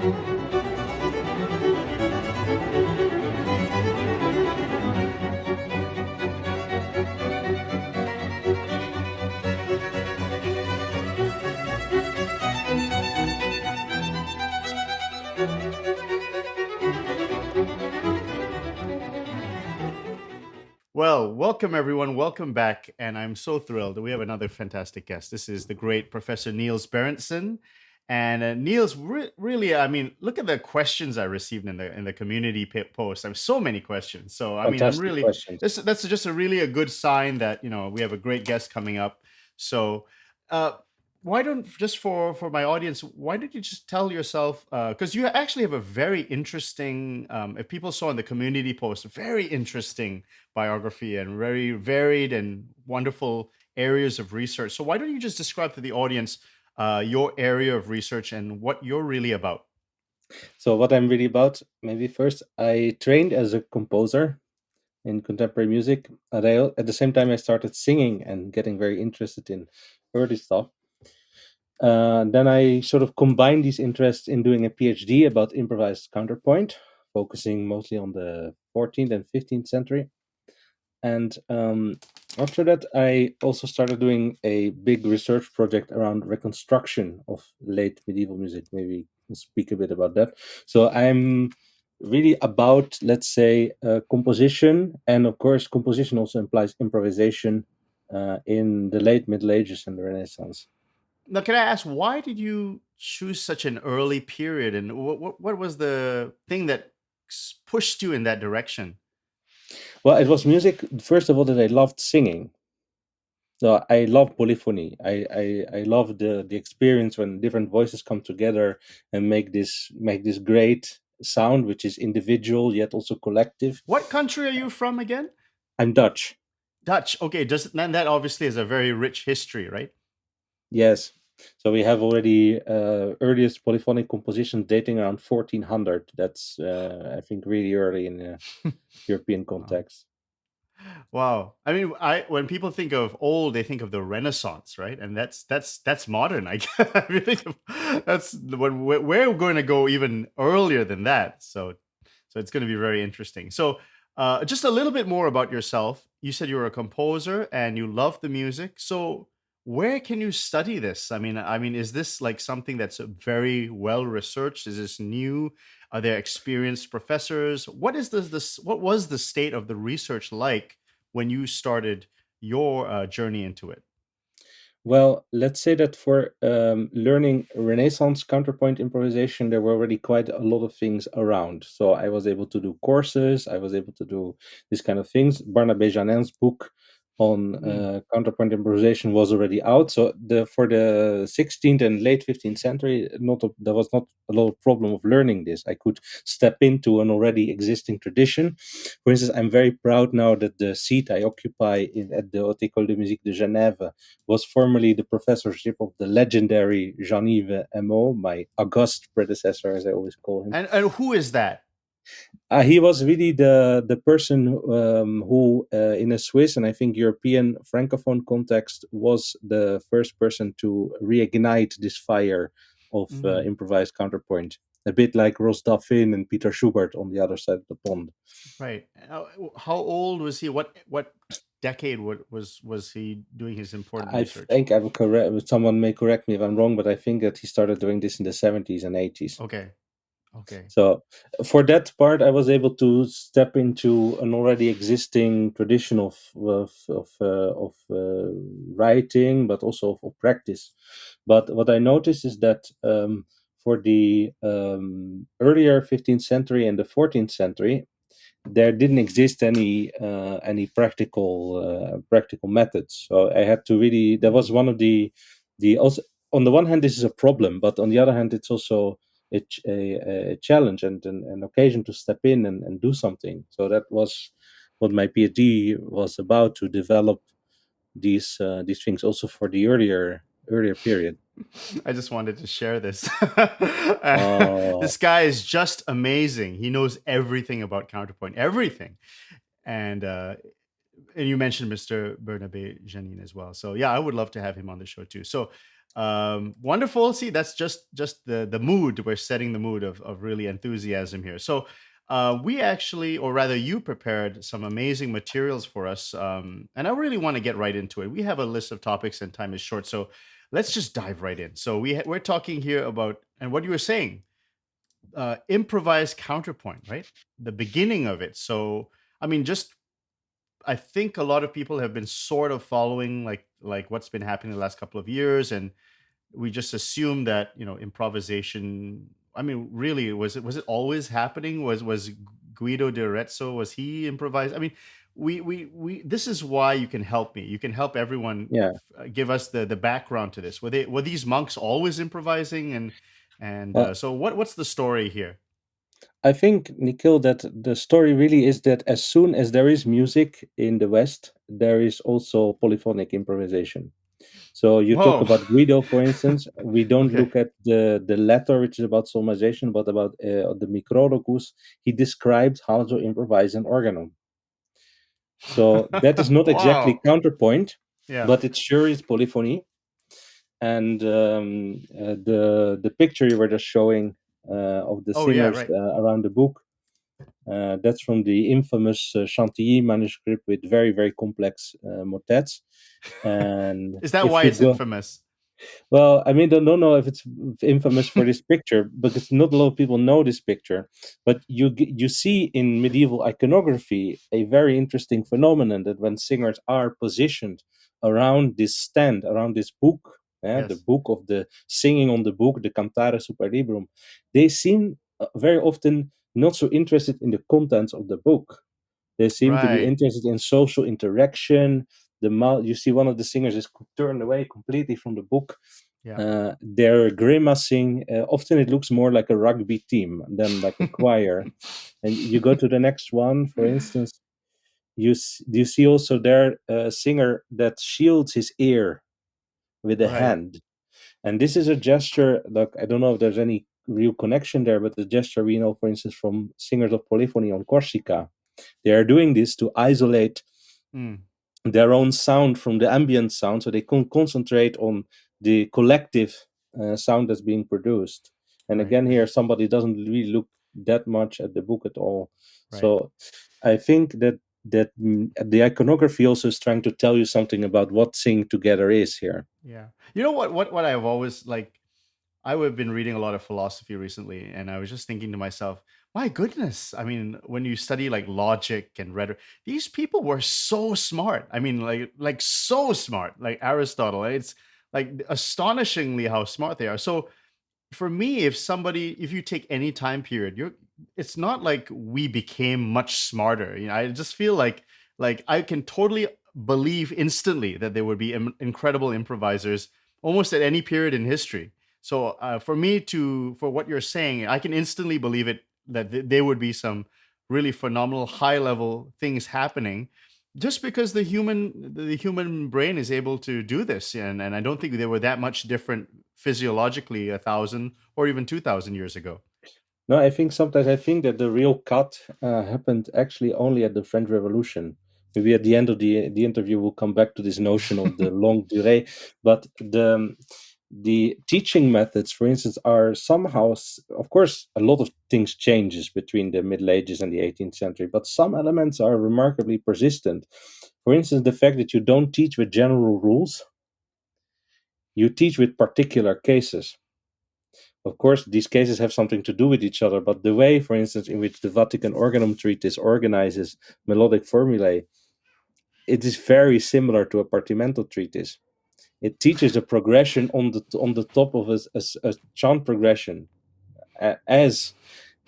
Well, welcome everyone. Welcome back. And I'm so thrilled that we have another fantastic guest. This is the great Professor Niels Berentsen. And Niels, really, I mean, look at the questions I received in the community post. I have so many questions. So, I mean, I'm Fantastic really, questions. that's just a really a good sign that, we have a great guest coming up. So, uh, why don't, just for my audience, why don't you just tell yourself, because you actually have a very interesting, if people saw in the community post, very interesting biography and very varied and wonderful areas of research. So why don't you just describe to the audience your area of research and what you're really about? So what I'm really about, maybe first, I trained as a composer in contemporary music. At the same time, I started singing and getting very interested in early stuff. Then I sort of combined these interests in doing a PhD about improvised counterpoint, focusing mostly on the 14th and 15th century. And after that, I also started doing a big research project around reconstruction of late medieval music. Maybe we'll speak a bit about that. So I'm really about, let's say, composition. And of course, composition also implies improvisation in the late Middle Ages and the Renaissance. Now, can I ask, why did you choose such an early period, and what was the thing that pushed you in that direction? Well, it was music, first of all, that I loved singing. So I love polyphony. I love the experience when different voices come together and make this great sound, which is individual yet also collective. What country are you from again? I'm Dutch. Dutch. Okay, does then that obviously is a very rich history, right? Yes. So we have already earliest polyphonic composition dating around 1400. That's I think really early in European Wow. context. Wow. I mean, I when people think of old, they think of the Renaissance, right? And that's modern. I guess. I mean, that's when we're going to go even earlier than that. So it's going to be very interesting. So, just a little bit more about yourself. You said you were a composer and you love the music. So, where can you study this? I mean, is this like something that's very well researched? Is this new? Are there experienced professors? What is this? What was the state of the research like when you started your journey into it? Well, let's say that for learning Renaissance counterpoint improvisation, there were already quite a lot of things around. So I was able to do courses, I was able to do these kind of things. Barnabé Janin's book on Mm. counterpoint improvisation was already out. So for the 16th and late 15th century, there was not a lot of problem of learning this. I could step into an already existing tradition. For instance, I'm very proud now that the seat I occupy at the Haute École de Musique de Genève was formerly the professorship of the legendary Jean-Yves Mo, my august predecessor, as I always call him. And who is that? He was really the person who, in a Swiss and I think European francophone context, was the first person to reignite this fire of Mm, improvised counterpoint. A bit like Ross Daffin and Peter Schubert on the other side of the pond. right. How old was he? What decade was he doing his important I research? think I will correct. Someone may correct me if I'm wrong, but I think that he started doing this in the 70s and 80s. Okay. Okay. So for that part, I was able to step into an already existing tradition of writing, but also of practice. But what I noticed is that for the earlier 15th century and the 14th century, there didn't exist any practical methods. So I had to really. That was one of the also, on the one hand, this is a problem, but on the other hand, it's also a challenge and an occasion to step in and do something. So that was what my PhD was about, to develop these things also for the earlier period. I just wanted to share this. Oh, This guy is just amazing. He knows everything about counterpoint, everything. And and you mentioned Mr. Bernabe Janine as well. So yeah, I would love to have him on the show too. So Wonderful. See, that's just the mood. We're setting the mood of really enthusiasm here. So we actually, or rather, you prepared some amazing materials for us, and I really want to get right into it. We have a list of topics, and time is short, so let's just dive right in. So we're talking here about, and what you were saying, improvised counterpoint, right? The beginning of it. So I mean, just I think a lot of people have been sort of following like what's been happening the last couple of years, and we just assume that improvisation. I mean, really, was it always happening? Was Guido de Arezzo, was he improvised? I mean, we this is why you can help me. You can help everyone. Yeah. Give us the background to this. Were these monks always improvising? And Well, so what's the story here? I think, Nikhil, that the story really is that as soon as there is music in the West, there is also polyphonic improvisation. So you talk Whoa. about Guido, for instance. We don't Okay. look at the letter, which is about solmization, but about the Microdocus. He described how to improvise an organum. So that is not exactly Wow. counterpoint, Yeah. but it sure is polyphony. And the picture you were just showing of the Oh yeah. singers Right. around the book, that's from the infamous Chantilly manuscript with very, very complex motets. And Is that if why you it's go, infamous? well, I mean, don't know if it's infamous for this picture because not a lot of people know this picture. But you see in medieval iconography a very interesting phenomenon that when singers are positioned around this stand, around this book, the Yes. book of the singing on the book, the Cantare Super Librum, they seem very often not so interested in the contents of the book. They seem to be Right. interested in social interaction. You see one of the singers is turned away completely from the book. Yeah. They're grimacing. Often it looks more like a rugby team than like a choir. And you go to the next one, for instance, you see also there a singer that shields his ear with a Right. hand. And this is a gesture, like, I don't know if there's any real connection there, but the gesture we know, for instance, from singers of polyphony on Corsica. They are doing this to isolate Mm, their own sound from the ambient sound, so they can concentrate on the collective sound that's being produced. And right. again, here somebody doesn't really look that much at the book at all. Right. So I think that the iconography also is trying to tell you something about what singing together is here. Yeah. You know what I've always like I've been reading a lot of philosophy recently, and I was just thinking to myself, my goodness, I mean, when you study like logic and rhetoric, these people were so smart. I mean, like so smart, like Aristotle. It's like astonishingly how smart they are. So for me, if you take any time period, it's not like we became much smarter. I just feel like I can totally believe instantly that there would be incredible improvisers almost at any period in history. So for me to for what you're saying, I can instantly believe it that there would be some really phenomenal high level things happening just because the human brain is able to do this, and I don't think they were that much different physiologically 1,000 or even 2,000 years ago. No, I think sometimes I think that the real cut happened actually only at the French Revolution. Maybe at the end of the interview, we'll come back to this notion of the longue durée. But the teaching methods, for instance, are somehow, of course, a lot of things changes between the Middle Ages and the 18th century, but some elements are remarkably persistent. For instance, the fact that you don't teach with general rules, you teach with particular cases. Of course, these cases have something to do with each other, but the way, for instance, in which the Vatican Organum Treatise organizes melodic formulae, it is very similar to a partimental treatise. It teaches the progression on the top of a chant progression, as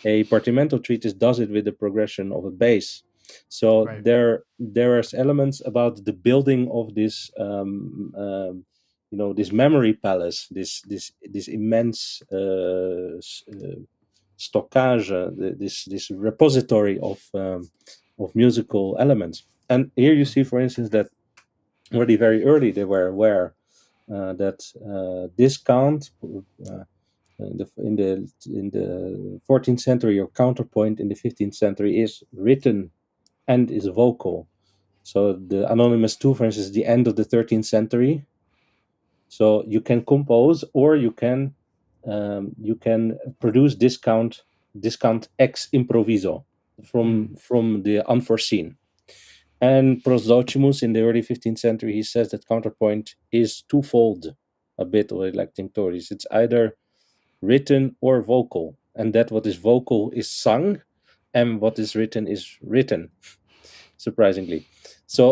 a partimental treatise does it with the progression of a bass. So Right. there are elements about the building of this this memory palace, this immense stockage, this repository of musical elements. And here you see, for instance, that already very early they were aware that this count in the 14th century, or counterpoint in the 15th century, is written and is vocal. So the anonymous two, for instance, the end of the 13th century. So you can compose, or you can produce discount ex improviso, Mm. from the unforeseen. And Prosdocimus, in the early 15th century, he says that counterpoint is twofold, a bit like tinctoris. It's either written or vocal, and that what is vocal is sung, and what is written, surprisingly. So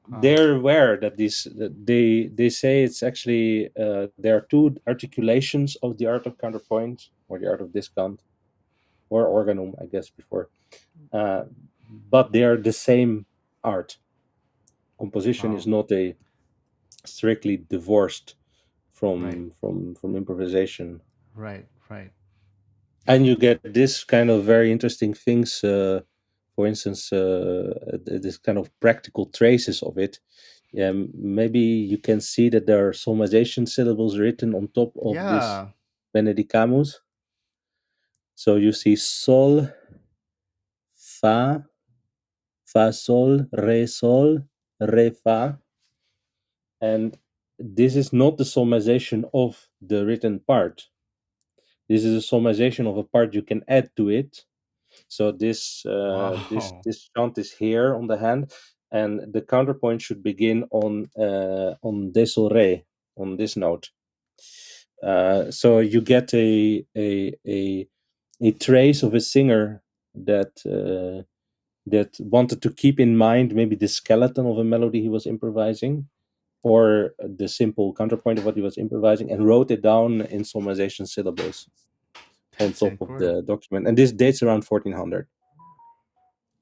Wow. they're aware that they say it's actually there are two articulations of the art of counterpoint, or the art of discount, or organum, I guess, before, uh, but they are the same art. Composition is Wow. not a strictly divorced Right. from improvisation. Right. Right. And you get this kind of very interesting things, for instance, this kind of practical traces of it. Maybe you can see that there are solmization syllables written on top of this Yeah. benedicamus. So you see sol, fa, fa sol, re fa, and this is not the solmization of the written part. This is a solmization of a part you can add to it. So Wow. this chant is here on the hand, and the counterpoint should begin on de sol re, on this note. So you get a trace of a singer that wanted to keep in mind maybe the skeleton of a melody he was improvising, or the simple counterpoint of what he was improvising, and wrote it down in solmization syllables on That's top of the incredible. document. And this dates around 1400.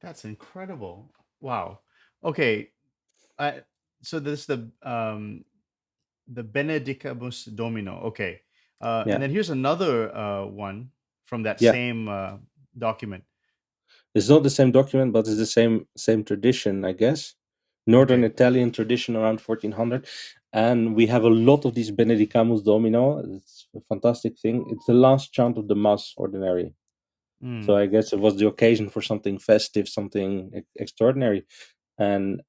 That's incredible. Wow. Okay. I so this the Benedicamus Domino. Okay. And Yeah, then here's another one from that yeah. same document. It's not the same document, but it's the same tradition, I guess. Northern Okay. Italian tradition around 1400, and we have a lot of these Benedicamus Domino. It's a fantastic thing. It's the last chant of the Mass Ordinary, so Mm. I guess it was the occasion for something festive, something extraordinary. And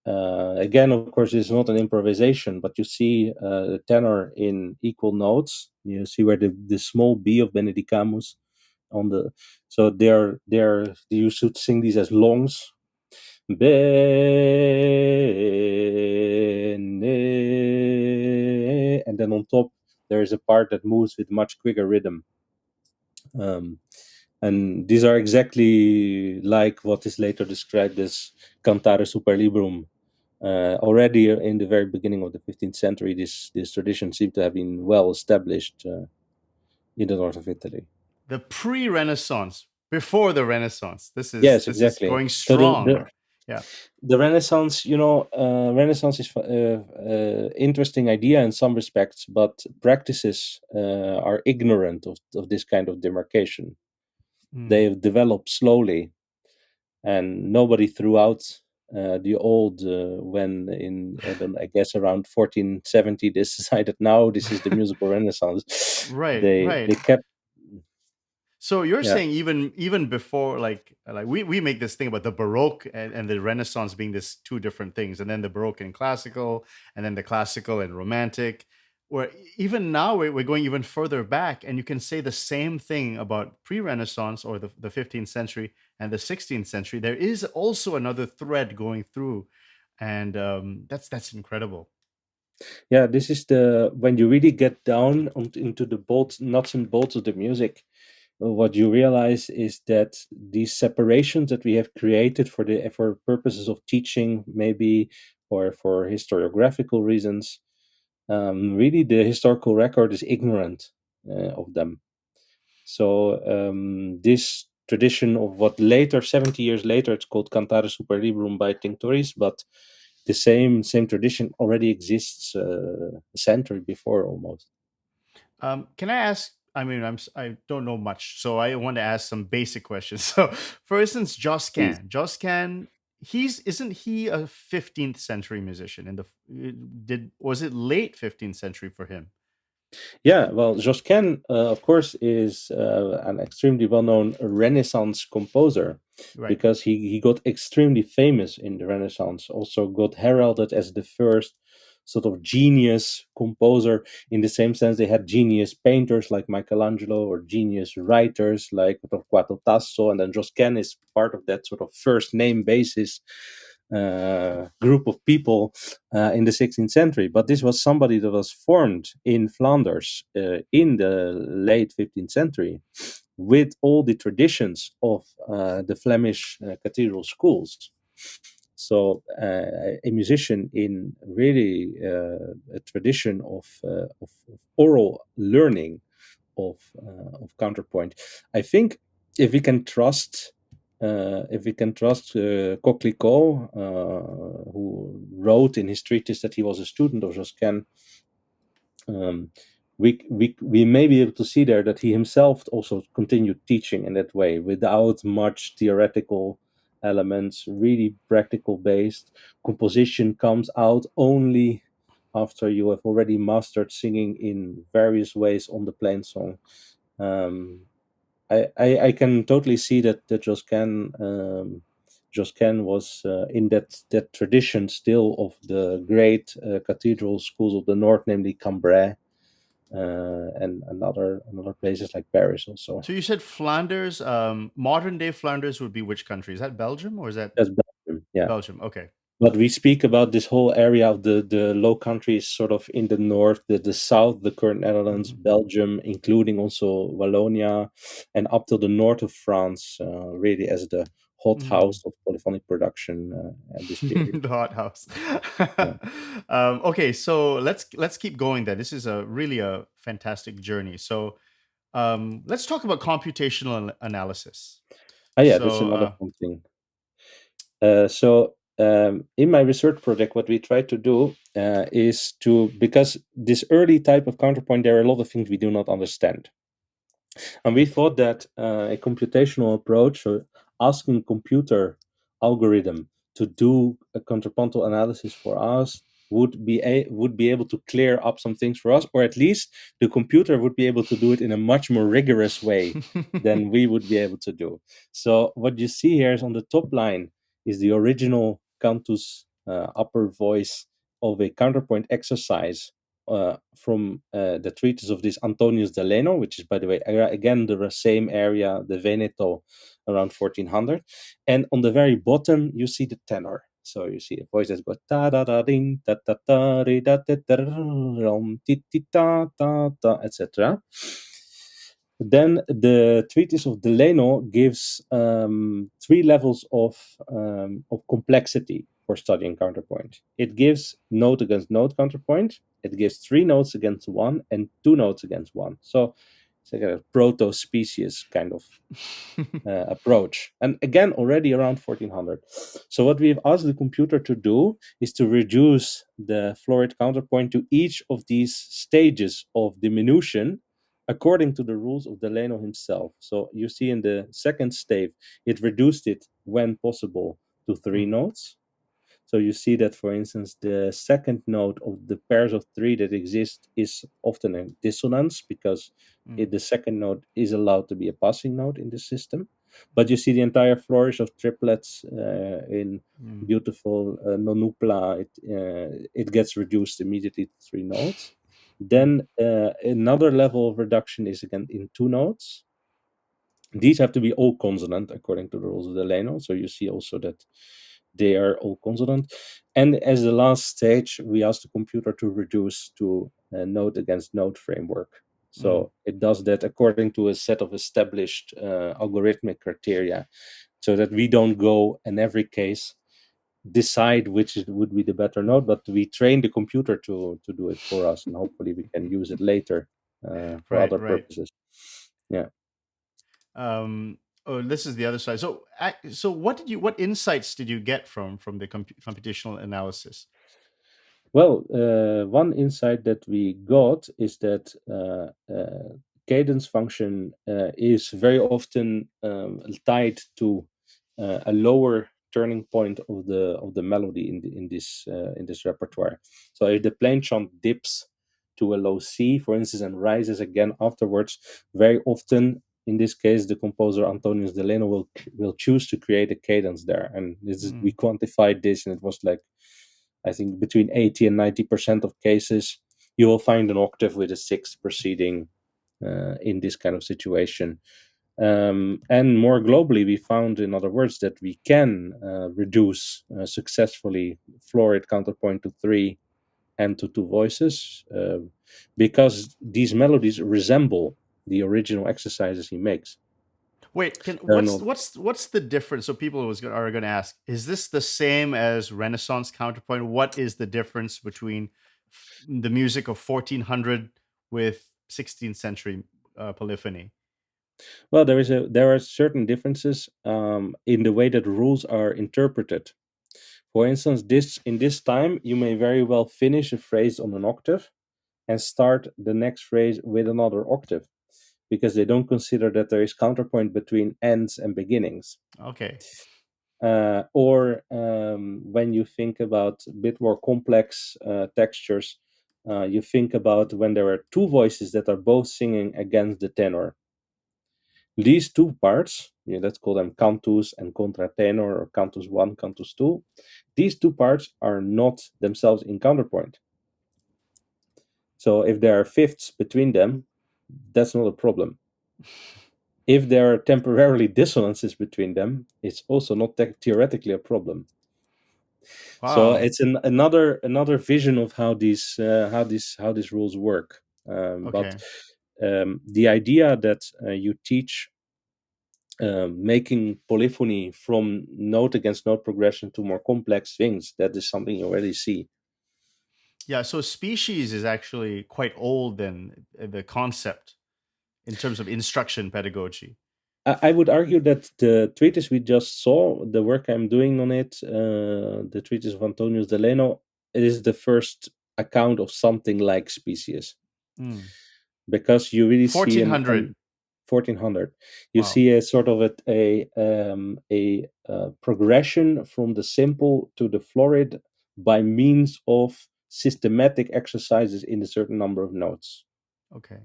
again, of course, it's not an improvisation, but you see the tenor in equal notes. You see where the small b of Benedicamus on the, so they're you should sing these as longs. Bene, and then on top there is a part that moves with much quicker rhythm. Um, and these are exactly like what is later described as cantare super librum. Already in the very beginning of the 15th century, this tradition seemed to have been well established in the north of Italy. The pre-Renaissance, before the Renaissance. Yes, This is exactly. going So strong. Yeah. the Renaissance, Renaissance is interesting idea in some respects, but practices are ignorant of this kind of demarcation. They Mm. have developed slowly, and nobody throughout the old, when in I guess around 1470 they decided now this is the musical Renaissance. Right. They Right. kept, So you're yeah, saying even before like we make this thing about the Baroque and the Renaissance being this two different things, and then the Baroque and classical, and then the classical and romantic. Where even now we're going even further back, and you can say the same thing about pre-Renaissance or the 15th century and the 16th century. There is also another thread going through, and that's incredible. yeah. This is the when you really get down into the bolts, nuts and bolts of the music. What you realize is that these separations that we have created for purposes of teaching, maybe, or for historiographical reasons, really the historical record is ignorant of them. So this tradition of what later, 70 years later, it's called Cantare Super Librum by Tinctoris, but the same tradition already exists a century before almost. Can I ask? I mean, I don't know much, so I want to ask some basic questions. So, for instance, Please. Joscan, he's isn't he a 15th century musician? In the did was it late 15th century for him? Yeah, well, Josquin, of course, is an extremely well-known Renaissance composer, Right. because he got extremely famous in the Renaissance. Also, got heralded as the first sort of genius composer in the same sense they had genius painters like Michelangelo or genius writers like Torquato Tasso, and then Josquin is part of that sort of first name basis group of people in the 16th century. But this was somebody that was formed in Flanders in the late 15th century with all the traditions of the Flemish cathedral schools. So a musician in really a tradition of oral learning of counterpoint. I think if we can trust Coquelicot, who wrote in his treatise that he was a student of Josquin, um, we may be able to see there that he himself also continued teaching in that way without much theoretical elements, really practical based. Composition comes out only after you have already mastered singing in various ways on the plain song. Um, I can totally see that Josquin was in that tradition still of the great cathedral schools of the north, namely Cambrai, and another places like Paris also. So you said Flanders, modern day Flanders would be which country? Is that Belgium or is that That's Belgium, yeah. Belgium? Okay. But we speak about this whole area of the Low Countries, sort of in the north, the south, the current Netherlands, Mhm. Belgium, including also Wallonia, and up to the north of France, really as the hothouse of polyphonic production at this period. The hot house. Yeah. Okay, so let's keep going there. This is a really a fantastic journey. So let's talk about computational analysis. Ah, yeah, that's So another fun thing. In my research project, what we try to do is to, because this early type of counterpoint, there are a lot of things we do not understand. And we thought that a computational approach, so asking computer algorithm to do a contrapuntal analysis for us, would be able to clear up some things for us, or at least the computer would be able to do it in a much more rigorous way than we would be able to do. So what you see here is on the top line is the original Cantus upper voice of a counterpoint exercise from the treatise of this Antonius de Leno, which is, by the way, again the same area, the Veneto, around 1400. And on the very bottom, you see the tenor. So you see a voice that goes ta da da ding ta ta ta re da ta ta rom ti ti ta ta ta, etc. Then the treatise of Delano gives three levels of complexity for studying counterpoint. It gives note against note counterpoint. It gives three notes against one and two notes against one. So it's like a proto-species kind of approach. And again, already around 1400. So what we've asked the computer to do is to reduce the florid counterpoint to each of these stages of diminution according to the rules of Delano himself. So you see in the second stave, it reduced it when possible to three notes. So you see that, for instance, the second note of the pairs of three that exist is often a dissonance because the second note is allowed to be a passing note in the system. But you see the entire flourish of triplets in beautiful nonupla. It gets reduced immediately to three notes. Then another level of reduction is again in two notes. These have to be all consonant according to the rules of Delano. So you see also that they are all consonant. And as the last stage, we ask the computer to reduce to a note against note framework. So it does that according to a set of established algorithmic criteria, so that we don't go in every case decide which would be the better note, but we train the computer to do it for us, and hopefully we can use it later for Right, other right. purposes. Yeah. Oh, this is the other side. So, so what insights did you get from the computational analysis? Well, one insight that we got is that cadence function is very often tied to a lower turning point of the melody in this repertoire. So if the plain chant dips to a low C, for instance, and rises again afterwards, very often in this case the composer Antonius Delano will choose to create a cadence there, and this is, we quantified this, and it was like I think between 80 and 90% of cases, you will find an octave with a sixth proceeding in this kind of situation. And more globally, we found, in other words, that we can reduce successfully florid counterpoint to three and to two voices, because these melodies resemble the original exercises he makes. Wait, They're what's not. what's the difference? So people are going to ask, is this the same as Renaissance counterpoint? What is the difference between the music of 1400 with 16th century polyphony? Well, there are certain differences in the way that rules are interpreted. For instance, this in this time, you may very well finish a phrase on an octave and start the next phrase with another octave, because they don't consider that there is counterpoint between ends and beginnings. Okay. Or when you think about a bit more complex textures, you think about when there are two voices that are both singing against the tenor. These two parts, let's call them cantus and contratenor, or cantus 1, cantus 2, these two parts are not themselves in counterpoint. So if there are fifths between them, that's not a problem. If there are temporarily dissonances between them, it's also not theoretically a problem. So Wow. it's another vision of how these rules work. But Okay. the idea that you teach making polyphony from note against note progression to more complex things, that is something you already see. Yeah, so species is actually quite old than the concept in terms of instruction pedagogy. I would argue that the treatise we just saw, the work I'm doing on it, the treatise of Antonius Deleno, it is the first account of something like species, Mm. because you really see an 1400. 1400, you Wow. see a sort of progression from the simple to the florid by means of systematic exercises in a certain number of notes. Okay.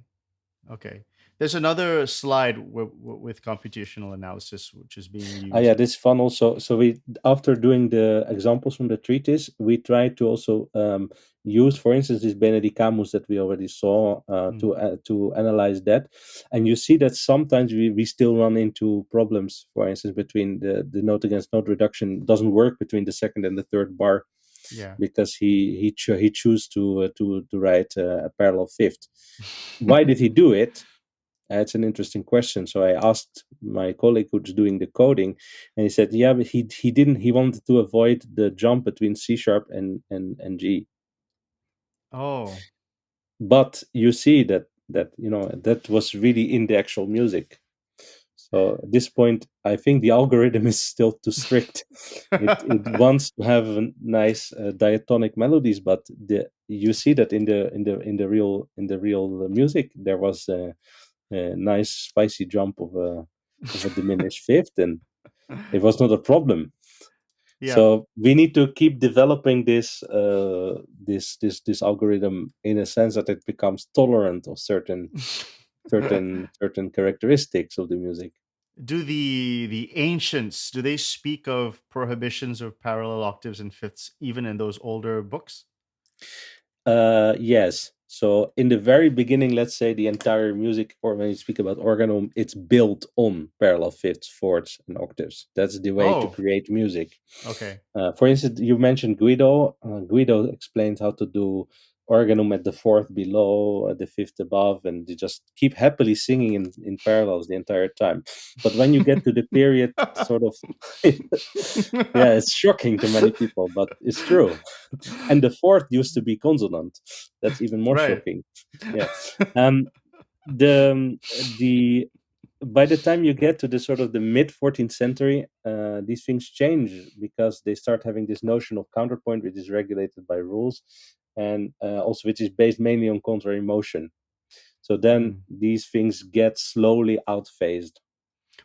Okay. There's another slide with computational analysis which is being Yeah, used. this fun also. So we, after doing the examples from the treatise, we try to also use, for instance, this Benedicamus that we already saw Mm. to analyze that, and you see that sometimes we still run into problems. For instance, between the note against note reduction doesn't work between the second and the third bar, Yeah. because he chose to write a parallel fifth. Why did he do it? It's an interesting question. So I asked my colleague who's doing the coding, and he said, "Yeah, but he didn't. He wanted to avoid the jump between C sharp and G." Oh. But you see that was really in the actual music. So at this point, I think the algorithm is still too strict. It wants to have nice diatonic melodies, but you see that in the real music there was a nice spicy jump of a diminished fifth, and it was not a problem. Yeah. So we need to keep developing this algorithm in a sense that it becomes tolerant of certain characteristics of the music. Do the ancients, do they speak of prohibitions of parallel octaves and fifths even in those older books? Yes. So in the very beginning, let's say the entire music, or when you speak about organum, it's built on parallel fifths, fourths, and octaves. That's the way to Oh, create music. okay. For instance, you mentioned Guido. Guido explains how to do organum at the fourth below, the fifth above, and they just keep happily singing in parallels the entire time. But when you get to the period, sort of, yeah, it's shocking to many people, but it's true. And the fourth used to be consonant. That's even more Right. shocking. Yeah. Um, the By the time you get to the sort of the mid 14th century, these things change, because they start having this notion of counterpoint, which is regulated by rules, and also which is based mainly on contrary motion. So then Mm. these things get slowly outphased.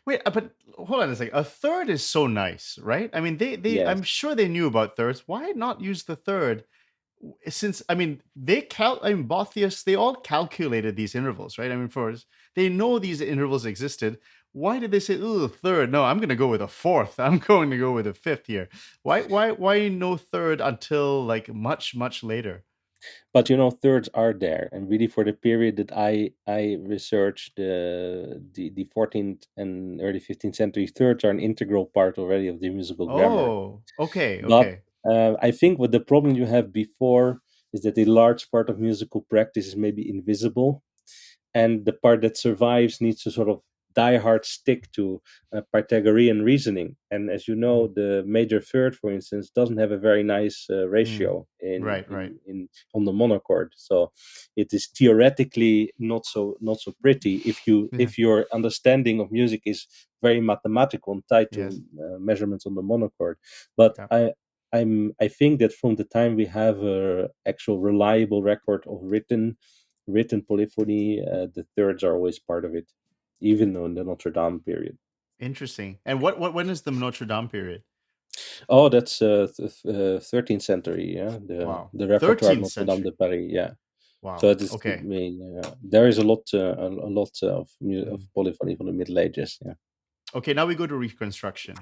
Wait, but hold on a second. A third is so nice, right? I mean, Yes. I'm sure they knew about thirds. Why not use the third? Since I mean, I mean, Bothius, they all calculated these intervals, right? I mean, they know these intervals existed. why did they say, ooh, third? No, I'm gonna go with a fourth. I'm going to go with a fifth here. Why no third until like much, much later? But thirds are there, and really for the period that I researched, the 14th and early 15th century, thirds are an integral part already of the musical grammar. Oh, okay, But okay. I think what the problem you have before is that a large part of musical practice is maybe invisible, and the part that survives needs to sort of die hard stick to Pythagorean reasoning. And as you know, Mm, the major third, for instance, doesn't have a very nice mm. ratio in, Right, right. in in on the monochord. So it is theoretically not so pretty Yeah. if your understanding of music is very mathematical and tied to Yes. measurements on the monochord. But Yeah. I think that from the time we have a actual reliable record of written polyphony, the thirds are always part of it, even in the Notre Dame period. Interesting. And what when is the Notre Dame period? Oh, that's 13th century. Yeah, Wow. the repertoire of 13th Notre Dame de century. Paris. Yeah, so Wow. it is. I Okay. mean, there is a lot, of Mm. polyphony from the Middle Ages. Yeah. Okay, now we go to Reconstruction.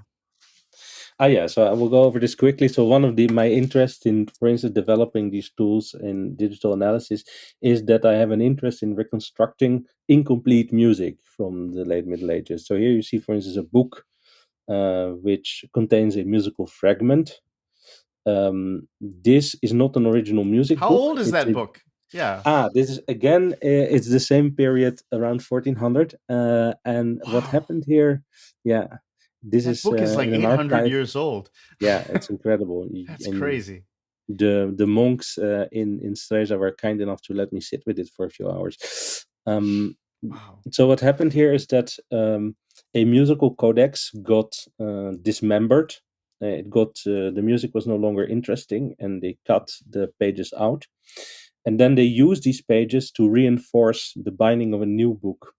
Yeah, so I will go over this quickly. So one of my interest in, for instance, developing these tools in digital analysis is that I have an interest in reconstructing incomplete music from the late Middle Ages. So here you see, for instance, a book which contains a musical fragment. This is not an original music How book. old is It's that a book? Yeah. this is again. It's the same period around 1400. And what Wow. happened here? Yeah, this That is book is like in an 800 archive. years old. Yeah, it's incredible. That's And crazy. the monks in Stresa were kind enough to let me sit with it for a few hours. Um, Wow. so what happened here is that a musical codex got dismembered. It got the music was no longer interesting, and they cut the pages out. And then they used these pages to reinforce the binding of a new book.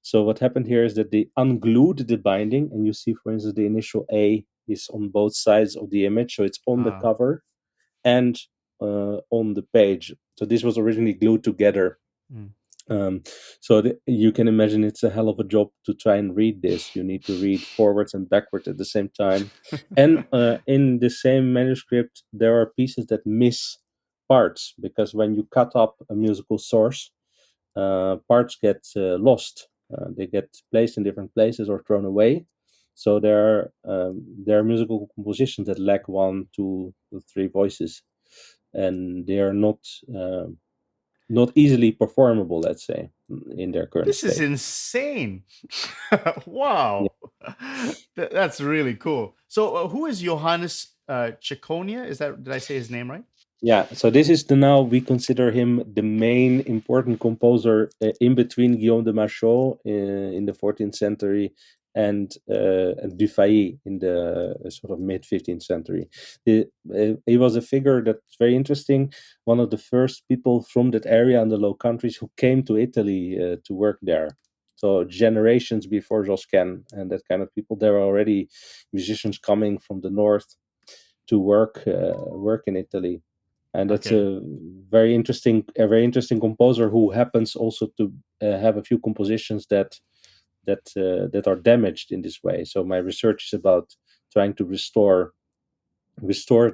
So what happened here is that they unglued the binding, and you see, for instance, the initial A is on both sides of the image, so it's on the Ah. cover and on the page. So this was originally glued together. Mm. Um, so you can imagine it's a hell of a job to try and read this. You need to read forwards and backwards at the same time. And in the same manuscript, there are pieces that miss parts because when you cut up a musical source, parts get lost. They get placed in different places or thrown away. So there are musical compositions that lack one, two, three voices, and they are not easily performable. Let's say in their current This is state. insane. Yeah. Wow. That's really cool. So, who is Johannes Ciconia? Is that, did I say his name right? Yeah, so this is the now we consider him the main important composer in between Guillaume de Machaut in the 14th century and Dufay in the sort of mid 15th century. He was a figure that's very interesting. One of the first people from that area in the Low Countries who came to Italy to work there. So generations before Josquin and that kind of people, there were already musicians coming from the north to work in Italy, and that's Okay. a very interesting composer who happens also to have a few compositions that are damaged in this way. So my research is about trying to restore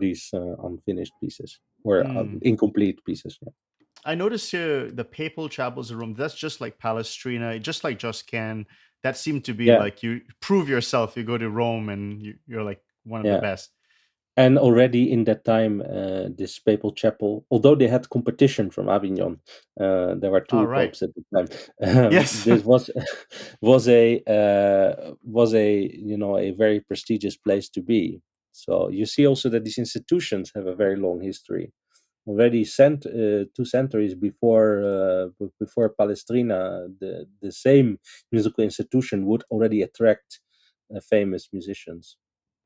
these unfinished pieces or Hmm. incomplete pieces. Yeah. I noticed here the papal chapels in Rome. That's just like Palestrina, just like Josquin. That seemed to be Yeah, like you prove yourself. You go to Rome and you're like one of the yeah. best. And already in that time, this papal chapel, although they had competition from Avignon, there were All two right. popes at the time. Yes. This was a very prestigious place to be. So you see also that these institutions have a very long history. Already 2 centuries before Palestrina, the same musical institution would already attract famous musicians.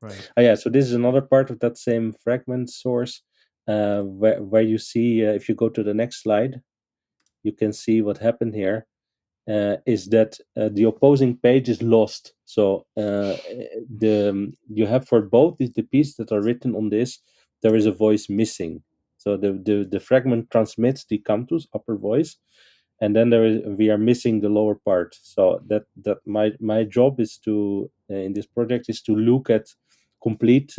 Right. Oh, yeah, so this is another part of that same fragment source, where you see, if you go to the next slide, you can see what happened here is that the opposing page is lost. So you have for both the pieces that are written on this, there is a voice missing. So the fragment transmits the cantus, upper voice, and then we are missing the lower part. So that my job is to in this project is to look at complete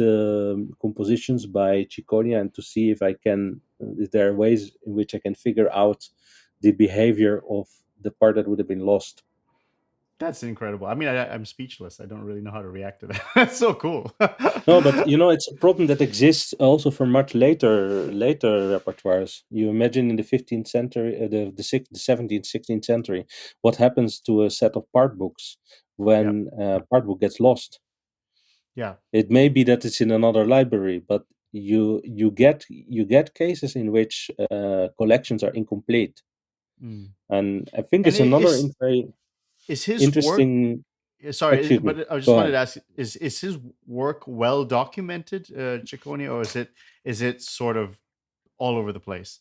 compositions by Ciconia and to see if there are ways in which I can figure out the behavior of the part that would have been lost. That's incredible. I mean, I'm speechless. I don't really know how to react to that. That's so cool. No, but it's a problem that exists also for much later repertoires. You imagine in the 15th century, the 17th, 16th century, what happens to a set of part books Yeah, when part book gets lost. yeah. It may be that it's in another library, but you get cases in which collections are incomplete, Mm. and I think And it's another very is his work? interesting. Sorry, Excuse me. but I just Go wanted ahead. to ask: is his work well documented, Ciccone, or is it sort of all over the place?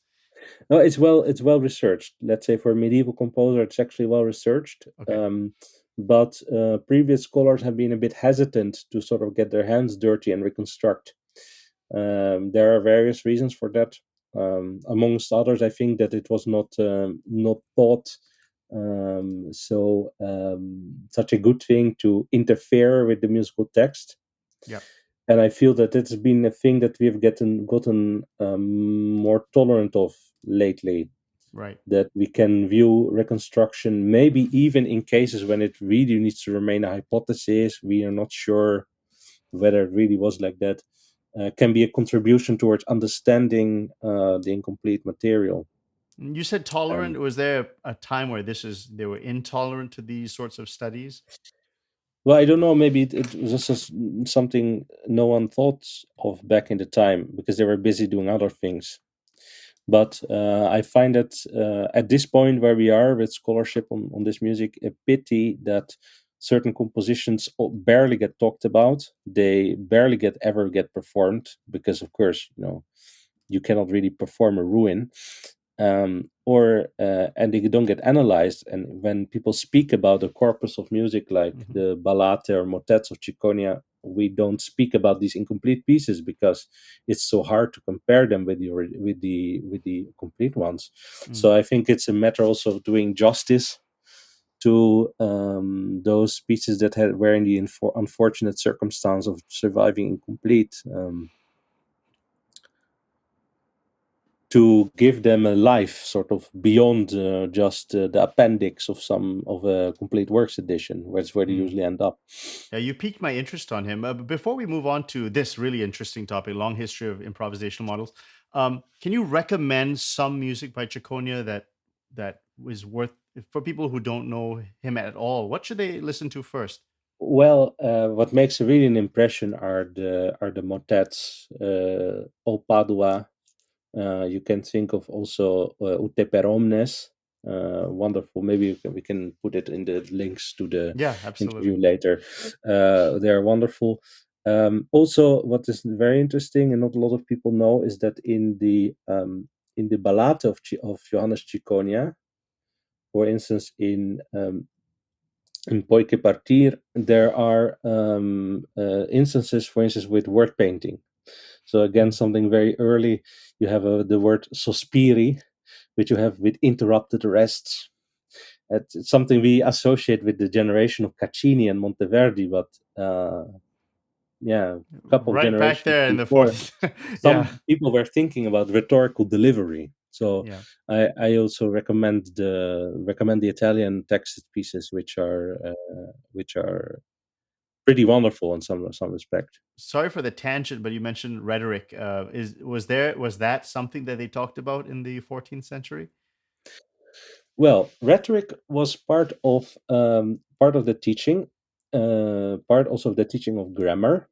No, it's well researched. Let's say for a medieval composer, it's actually well researched. Okay. But previous scholars have been a bit hesitant to sort of get their hands dirty and reconstruct. There are various reasons for that. Amongst others, I think that it was not thought such a good thing to interfere with the musical text. Yeah. And I feel that it's been a thing that we've gotten more tolerant of lately. Right. That we can view reconstruction, maybe even in cases when it really needs to remain a hypothesis, we are not sure whether it really was like that, can be a contribution towards understanding the incomplete material. You said tolerant. Um, Was there a time where they were intolerant to these sorts of studies? well, I don't know. Maybe it was just something no one thought of back in the time because they were busy doing other things. But I find that at this point where we are with scholarship on this music, a pity that certain compositions barely get talked about. They barely get performed because, of course, you cannot really perform a ruin, or and they don't get analyzed. And when people speak about the corpus of music, like Hmm. the ballate or motets of Cicconia, we don't speak about these incomplete pieces because it's so hard to compare them with the complete ones. Mm. So I think it's a matter also of doing justice to those pieces that were in the unfortunate circumstance of surviving incomplete. To give them a life sort of beyond just the appendix of a complete works edition, where they Mm. usually end up. Yeah, you piqued my interest on him. But before we move on to this really interesting topic, long history of improvisational models, can you recommend some music by Ciconia that was worth for people who don't know him at all? What should they listen to first? Well, what makes really an impression are the motets, O Padua. You can think of also Ute per omnes. Wonderful. Maybe we can put it in the links to the Yeah, interview absolutely. later. They are wonderful. Also, what is very interesting and not a lot of people know is that in the ballate of Johannes Ciconia, for instance, in Poike Partir, there are instances, for instance, with word painting. So again, Mm. something very early. You have the word sospiri, which you have with interrupted rests. It's something we associate with the generation of Caccini and Monteverdi, but yeah, a couple of Right back generations there in the before, fourth. Yeah, some people were thinking about rhetorical delivery. So yeah. I also recommend the Italian texted pieces, which are pretty wonderful in some respect. Sorry for the tangent, but you mentioned rhetoric. Was that something that they talked about in the 14th century? Well, rhetoric was part of the teaching, part also of the teaching of grammar.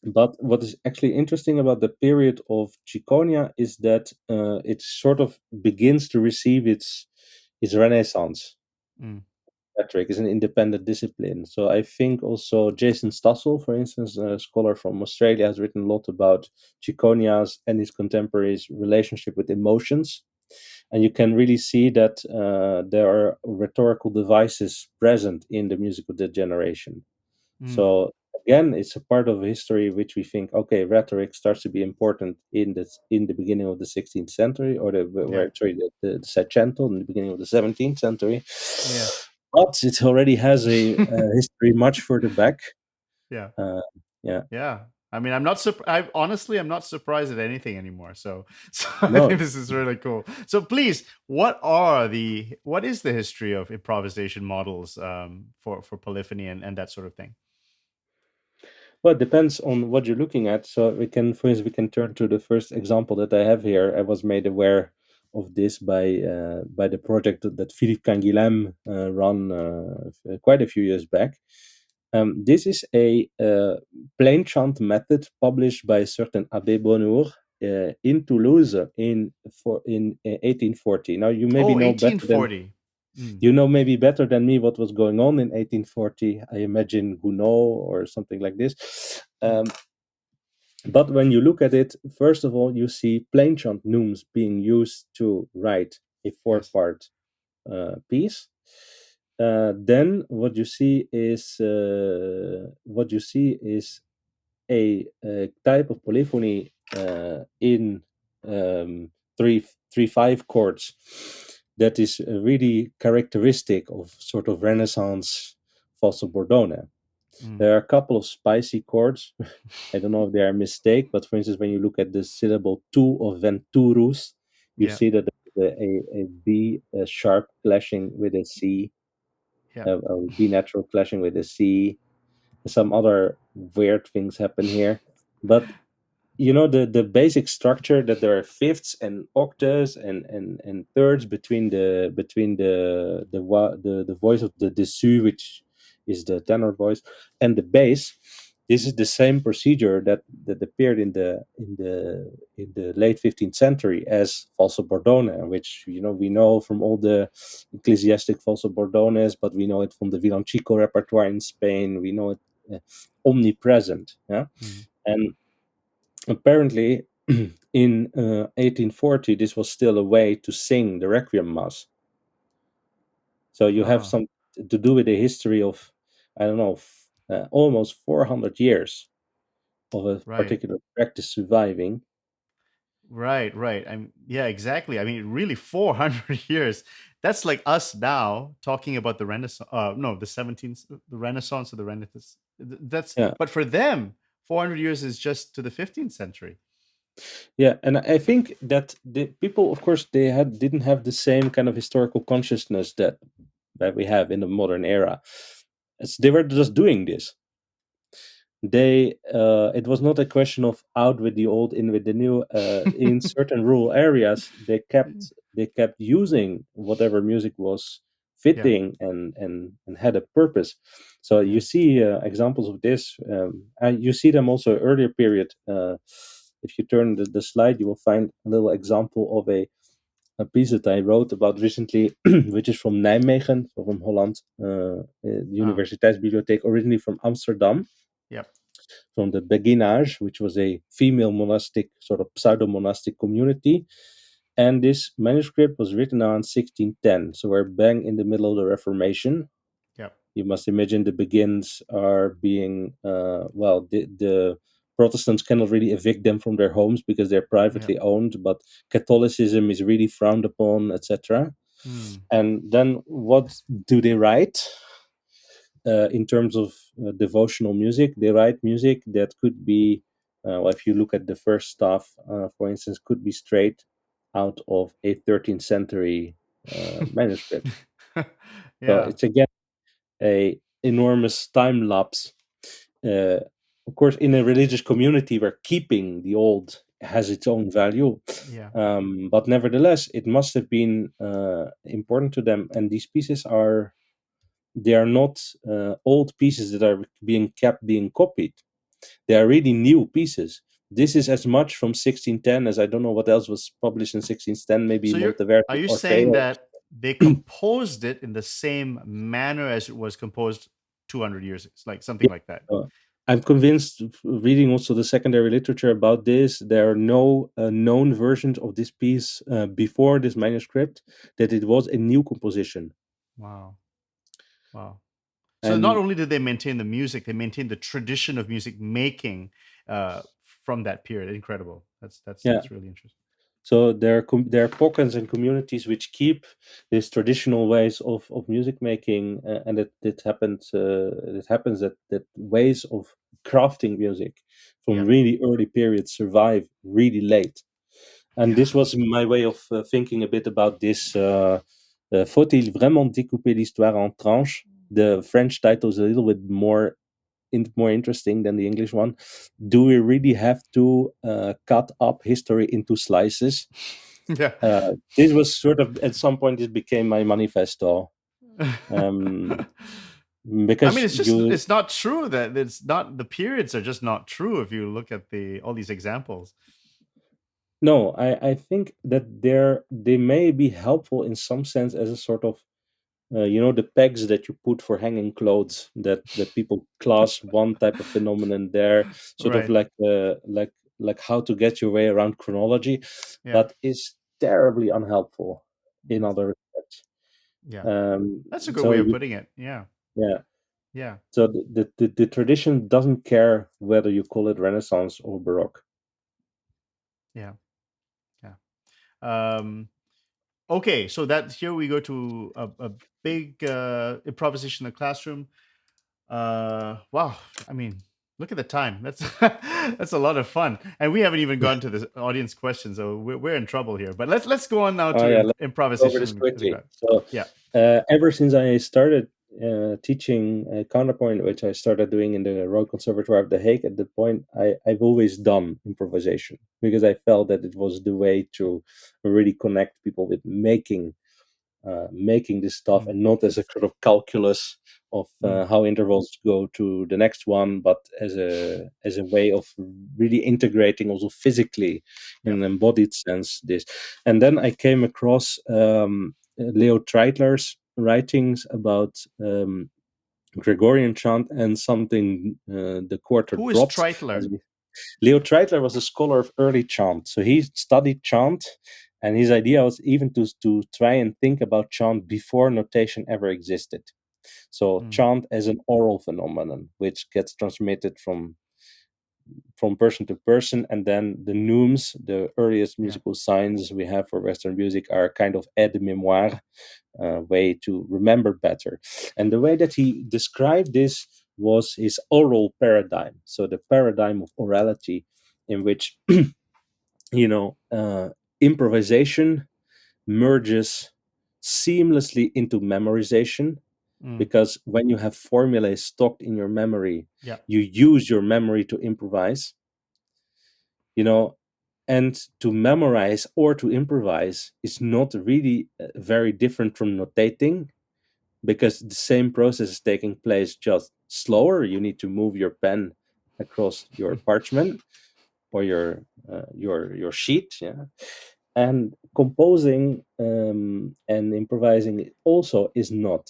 But what is actually interesting about the period of Chiconia is that it sort of begins to receive its renaissance. Mm. Rhetoric is an independent discipline. So I think also Jason Stussel, for instance, a scholar from Australia, has written a lot about Chiconia's and his contemporaries' relationship with emotions. And you can really see that there are rhetorical devices present in the music of that generation. Mm. So again, it's a part of history which we think, okay, rhetoric starts to be important in the beginning of the 16th century, or Yeah. the Seicento in the beginning of the 17th century. Yes. But it already has a history much further back. Yeah. Uh, yeah, Yeah. I mean, I'm not I honestly, I'm not surprised at anything anymore. So, so I no, think this is really cool. So, please, what is the history of improvisation models for polyphony and that sort of thing? well, it depends on what you're looking at. So we can, for instance, we can turn to the first example that I have here. I was made aware of this by the project that Philippe Canguilhem ran quite a few years back. This is a plain chant method published by a certain Abbé Bonhour in Toulouse in 1840. Now you maybe Oh, know better than 1840. Mm, you know maybe better than me what was going on in 1840. I imagine Gounod or something like this. mm, But when you look at it, first of all, you see plain chant neumes being used to write a yes. four-part piece. Then what you see is a type of polyphony in um, three five chords that is really characteristic of sort of Renaissance falso bordone. Mm, There are a couple of spicy chords. I don't know if they are a mistake, but for instance, when you look at the syllable tu of venturus, you yeah. see that a B sharp clashing with a C, Yeah. a B natural clashing with a C. Some other weird things happen here, but you know the basic structure that there are fifths and octaves and thirds between the voice of the dessus, which is the tenor voice, and the bass. This is the same procedure that appeared in the late 15th century as falso bordone, which we know from all the ecclesiastic falso bordones, but we know it from the villancico repertoire in Spain. We know it omnipresent. Yeah, Mm. and apparently, in 1840, this was still a way to sing the Requiem Mass. So you have Oh, some to do with the history of, I don't know, almost 400 years of a right. particular practice surviving. Right, right. Yeah, exactly. I mean, really 400 years. That's like us now talking about the Renaissance, no, the 17th, the Renaissance or the Renaissance. That's, Yeah, but for them, 400 years is just to the 15th century. yeah, and I think that the people, of course, didn't have the same kind of historical consciousness that we have in the modern era. They were just doing this. It was not a question of out with the old, in with the new. In certain rural areas, they kept using whatever music was Yeah, fitting and had a purpose. So you yeah. see examples of this, and you see them also earlier period. If you turn the slide, you will find a little example of a piece that I wrote about recently, which is from Nijmegen, so from Holland, the Ah, Universiteitsbibliotheek, originally from Amsterdam, yep, from the Beguinage, which was a female monastic, sort of pseudo monastic community. And this manuscript was written around 1610. So we're bang in the middle of the Reformation. yep, You must imagine the begins are being, the Protestants cannot really evict them from their homes because they're yep. privately owned, but Catholicism is really frowned upon, etc. Mm, And then what do they write? In terms of devotional music, they write music that could be, if you look at the first stuff, for instance, could be straight out of a 13th century manuscript. So yeah, it's again a enormous time lapse. Uh, of course, in a religious community where keeping the old has its own value, yeah. but nevertheless, it must have been important to them. And these pieces they are not old pieces that are being copied. They are really new pieces. This is as much from 1610 as I don't know what else was published in 1610, maybe So are Monteverdi you saying Orfeo. that they composed it in the same manner as it was composed 200 years, like something Yeah. like that? uh, I'm convinced, reading also the secondary literature about this, there are no known versions of this piece before this manuscript, that it was a new composition. Wow, wow. So not And only did they maintain the music, they maintained the tradition of music making uh, from that period. Incredible. yeah, That's really interesting. so there are pockets and communities which keep these traditional ways of music making, and it happens that ways of crafting music from Yeah. really early periods survive really late. And Yeah. this was my way of thinking a bit about this. Faut-il vraiment découper l'histoire en tranches? The French title is a little bit more interesting than the English one. Do we really have to cut up history into slices? Yeah. This was sort of, at some point, it became my manifesto. Um, I mean, because you it's not true that it's not the periods are just not true if you look at the all these examples. No, I think that they may be helpful in some sense as a sort of the pegs that you put for hanging clothes, that people class one type of phenomenon there, sort of Right. like how to get your way around chronology, Yeah. but is terribly unhelpful in Yes. other respects. Yeah. Um, That's a good so way of you, putting it. Yeah. yeah, Yeah. so the tradition doesn't care whether you call it Renaissance or Baroque. Yeah. Yeah. Um, okay, so that here we go to a big improvisation in the classroom. Wow, I mean, look at the time. That's that's a lot of fun, and we haven't even gone to the audience questions, so we're in trouble here. But let's go on now Oh to yeah, go over improvisation this in the quickly. class. So, Yeah. ever since I started teaching counterpoint, which I started doing in the Royal Conservatoire of The Hague, at the point I've always done improvisation because I felt that it was the way to really connect people with making this stuff, Mm, and not as a sort of calculus of mm, how intervals go to the next one, but as a way of really integrating also physically in yeah. an embodied sense this. And then I came across Leo Treitler's writings about Gregorian chant, and something the quarter Who is dropped. Treitler? Leo Treitler was a scholar of early chant, so he studied chant, and his idea was even to try and think about chant before notation ever existed. So Mm, chant as an oral phenomenon, which gets transmitted from person to person, and then the neumes, the earliest yeah. musical signs we have for Western music, are kind of aide mémoire, way to remember better. And the way that he described this was his oral paradigm. So the paradigm of orality, in which improvisation merges seamlessly into memorization, Mm, because when you have formulae stocked in your memory, yeah. you use your memory to improvise, you know and to memorize or to improvise is not really very different from notating, because the same process is taking place, just slower. You need to move your pen across your parchment or your sheet, yeah. And composing and improvising also is not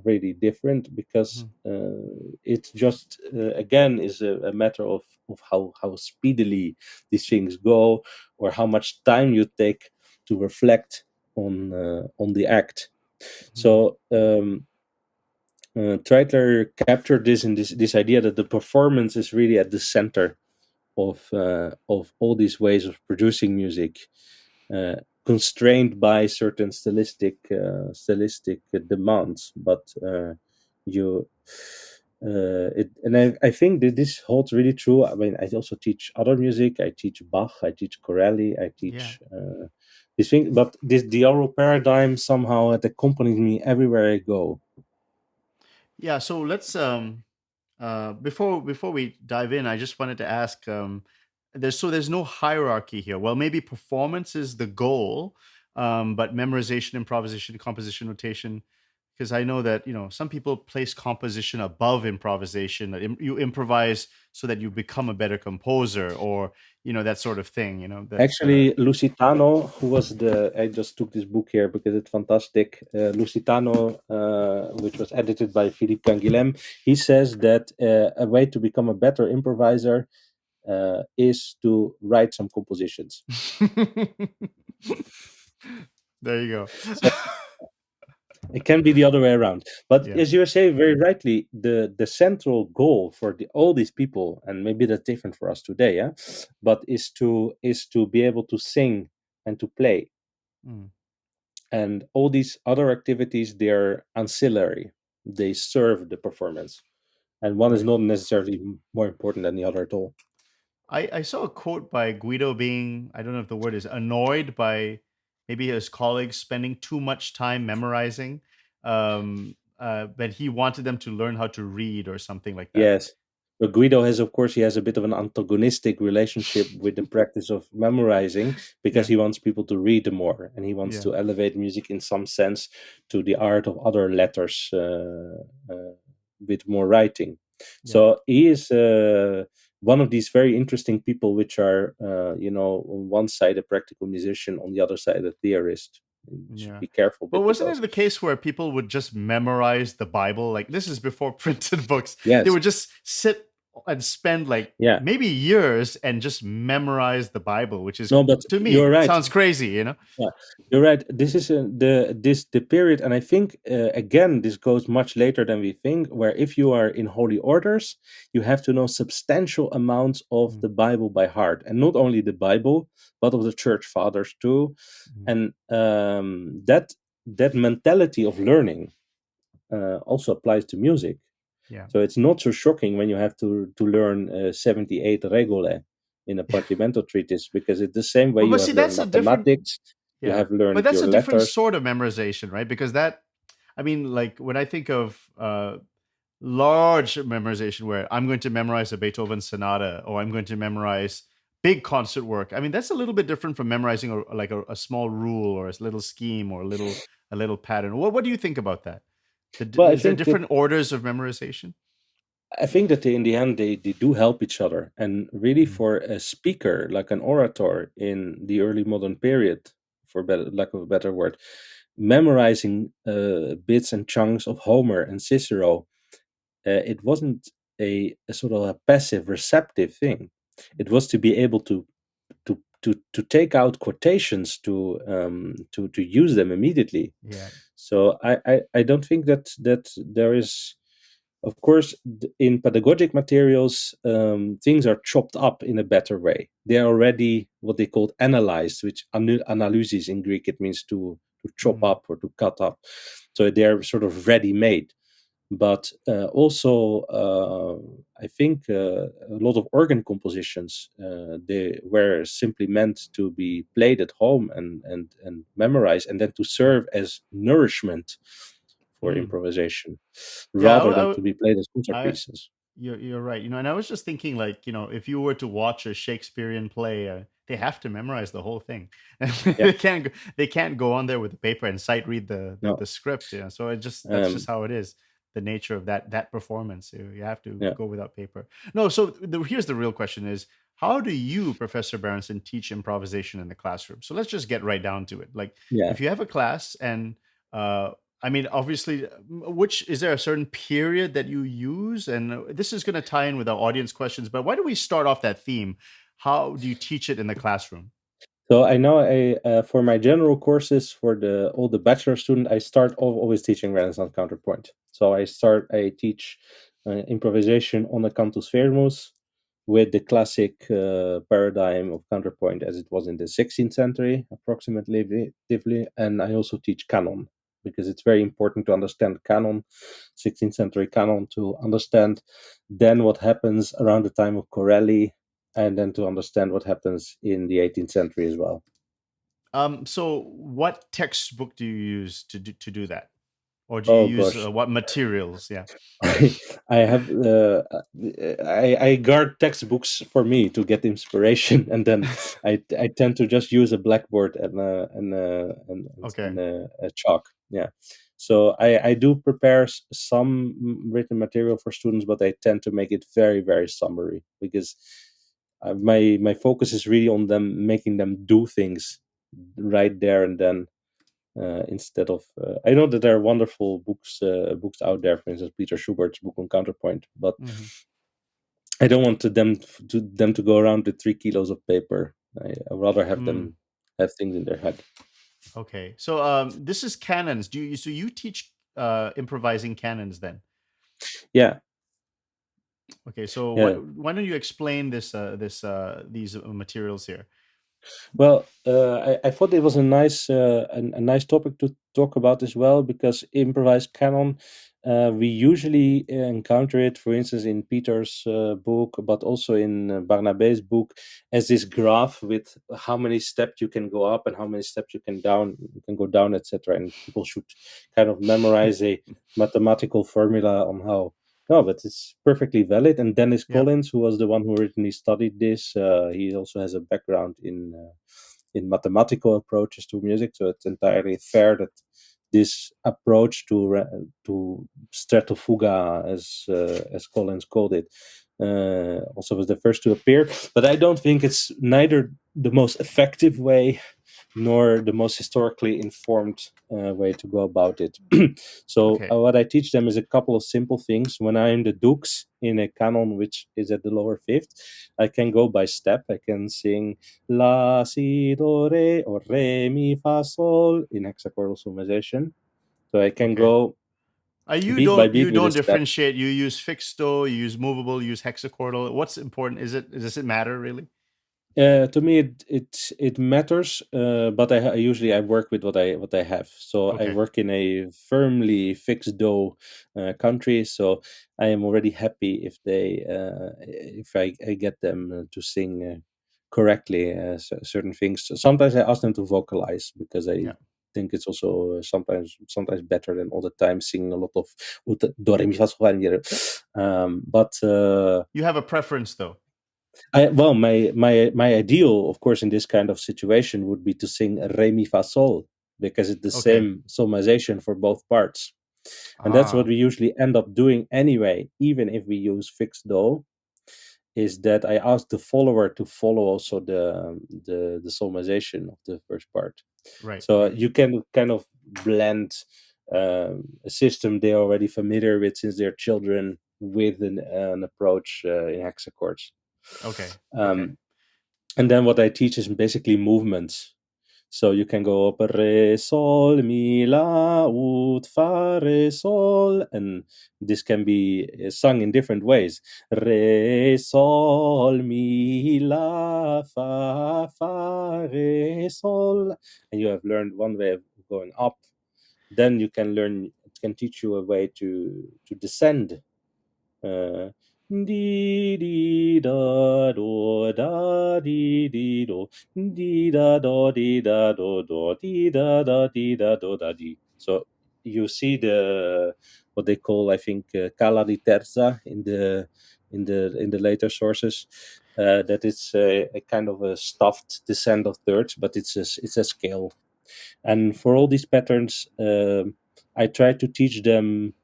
really different, because Mhm. it just again is a matter of how speedily these things go, or how much time you take to reflect on the act. Mhm. So Treitler captured this in this idea that the performance is really at the center of all these ways of producing music, uh, constrained by certain stylistic demands. But you and I think that this holds really true. I mean, I also teach other music. I teach Bach, I teach Corelli, I Yeah. teach these things. But the oral paradigm somehow it accompanies me everywhere I go. Yeah. So let's before we dive in, I just wanted to ask there's no hierarchy here. Well, maybe performance is the goal, but memorization, improvisation, composition, notation, because I know that some people place composition above improvisation, that you improvise so that you become a better composer, or that sort of thing, that's Actually, Lusitano, who was I just took this book here because it's fantastic. Lusitano, which was edited by Philippe Canguilhem, he says that a way to become a better improviser is to write some compositions. there you go. So It can be the other way around. But Yeah. as you say very rightly, the central goal for all these people, and maybe that's different for us today, yeah, but is to be able to sing and to play, Mm, and all these other activities, they're ancillary. They serve the performance, and one is right. not necessarily more important than the other at all. I saw a quote by Guido being, I don't know if the word is annoyed by maybe his colleagues spending too much time memorizing, but he wanted them to learn how to read or something like that. Yes. But Guido has, of course, he has a bit of an antagonistic relationship with the practice of memorizing, because Yeah, he wants people to read more, and he wants yeah, to elevate music in some sense to the art of other letters, with more writing. yeah. So he is one of these very interesting people, which are, on one side a practical musician, on the other side a theorist. You should Yeah. be careful But with wasn't those. it the case where people would just memorize the Bible? Like this is before printed books. They Yes. would just sit and spend like Yeah. maybe years and just memorize the Bible, which is No, but to you're me right. sounds crazy, you know? Yeah, you're right. This is the period, and I think, again, this goes much later than we think. Where if you are in holy orders, you have to know substantial amounts of Mm, the Bible by heart, and not only the Bible, but of the church fathers too. mm, And that mentality of learning also applies to music. yeah. So it's not so shocking when you have to learn 78 regole in a Partimento treatise, because it's the same way But you have see, learned that's a different mathematics, you yeah. have But learned that's your a different letters. sort of memorization, right? Because that I mean, like when I think of large memorization where I'm going to memorize a Beethoven sonata or I'm going to memorize big concert work. I mean, that's a little bit different from memorizing a small rule or a little scheme or a little pattern. What do you think about that? Well, Is there different orders of memorization? I think that in the end they do help each other. And really, Mm, for a speaker, like an orator in the early modern period, for lack of a better word, memorizing bits and chunks of Homer and Cicero, it wasn't a sort of a passive receptive thing. It was to be able to take out quotations, to use them immediately. yeah. So I don't think that there is, of course, in pedagogic materials, things are chopped up in a better way. They are already what they call analyzed, which analysis in Greek, it means to chop Mm, up or to cut up. So they are sort of ready made. But also, I think a lot of organ compositions, they were simply meant to be played at home and memorized, and then to serve as nourishment for mm. improvisation, Yeah, rather than to be played as concert I pieces. you're right. And I was just thinking, like, if you were to watch a Shakespearean play, they have to memorize the whole thing. Yeah, They can't go on there with the paper and sight read the no, script. So that's just um, how it is. The nature of that performance. You have to yeah, go without paper. No. So here's the real question: is how do you, Professor Berentsen, teach improvisation in the classroom? So let's just get right down to it. Like, yeah. if you have a class and uh, I mean, obviously, which is there a certain period that you use? And this is going to tie in with our audience questions, but why do we start off that theme? How do you teach it in the classroom? So I know for my general courses for the all the bachelor student, I start always teaching Renaissance counterpoint. So I teach improvisation on a cantus firmus with the classic paradigm of counterpoint as it was in the 16th century, approximately. And I also teach canon, because it's very important to understand canon, 16th century canon, to understand then what happens around the time of Corelli, and then to understand what happens in the 18th century as well. So what textbook do you use to do that? Or do you Oh use gosh, what materials? Yeah. I have I guard textbooks for me to get inspiration, and then I tend to just use a blackboard and Okay. a chalk. Yeah, so I do prepare some written material for students, but I tend to make it very summary, because my focus is really on them, making them do things right there and then, instead of I know that there are wonderful books out there, for instance Peter Schubert's book on counterpoint, but Hmm. I don't want them to go around with 3 kilos of paper. I rather have Mm. them have things in their head. Okay. So this is canons. Do you so you teach improvising canons then? Yeah, Okay. So what yeah. why don't you explain these materials here? Well, I thought it was a nice topic to talk about as well, because improvised canon, we usually encounter it, for instance, in Peter's book, but also in Barnabé's book, as this graph with how many steps you can go up and how many steps you can go down, etc. And people should kind of memorize a mathematical formula on how. No, but it's perfectly valid. And Dennis Yeah. Collins, who was the one who originally studied this, he also has a background in mathematical approaches to music. So it's entirely fair that this approach to stratofuga, as Collins called it, also was the first to appear. But I don't think it's neither the most effective way nor the most historically informed way to go about it. So Okay. what I teach them is a couple of simple things. When I'm the dukes in a canon which is at the lower fifth, I can go by step. I can sing la si do re or re mi fa sol in hexachordal solmization. So I can Okay. go You beat by don't beat with a step. differentiate. You use fixed though. You use movable. You use hexachordal. What's important? Does it matter really? To me, it matters, but I usually I work with what I have. So I Okay. work in a firmly fixed dough country, so I am already happy if I get them to sing correctly certain things. So sometimes I ask them to vocalize, because I Yeah. think it's also sometimes better than all the time singing a lot of do re mi fa sol la mi re. But You have a preference though. well, my ideal, of course, in this kind of situation would be to sing re mi fa sol, because it's the Okay. same solmization for both parts, and that's what Ah. we usually end up doing anyway. Even if we use fixed do, is that I ask the follower to follow also the solmization of the first part, Right. so Right. you can kind of blend a system they're already familiar with since they're children with an approach in hexachords. Okay. Okay. Um, and then what I teach is basically movements. So you can go up re sol mi la ut fa re sol, and this can be sung in different ways. Re sol mi la fa re sol, and you have learned one way of going up. Then you can learn. It can teach you a way to descend. Dee dee da do da dee dee do dee da do dee da do dee da do da dee. So you see what they call, I think, cala di terza in the later sources. That it's a kind of a stuffed descent of thirds, but it's a scale. And for all these patterns, I try to teach them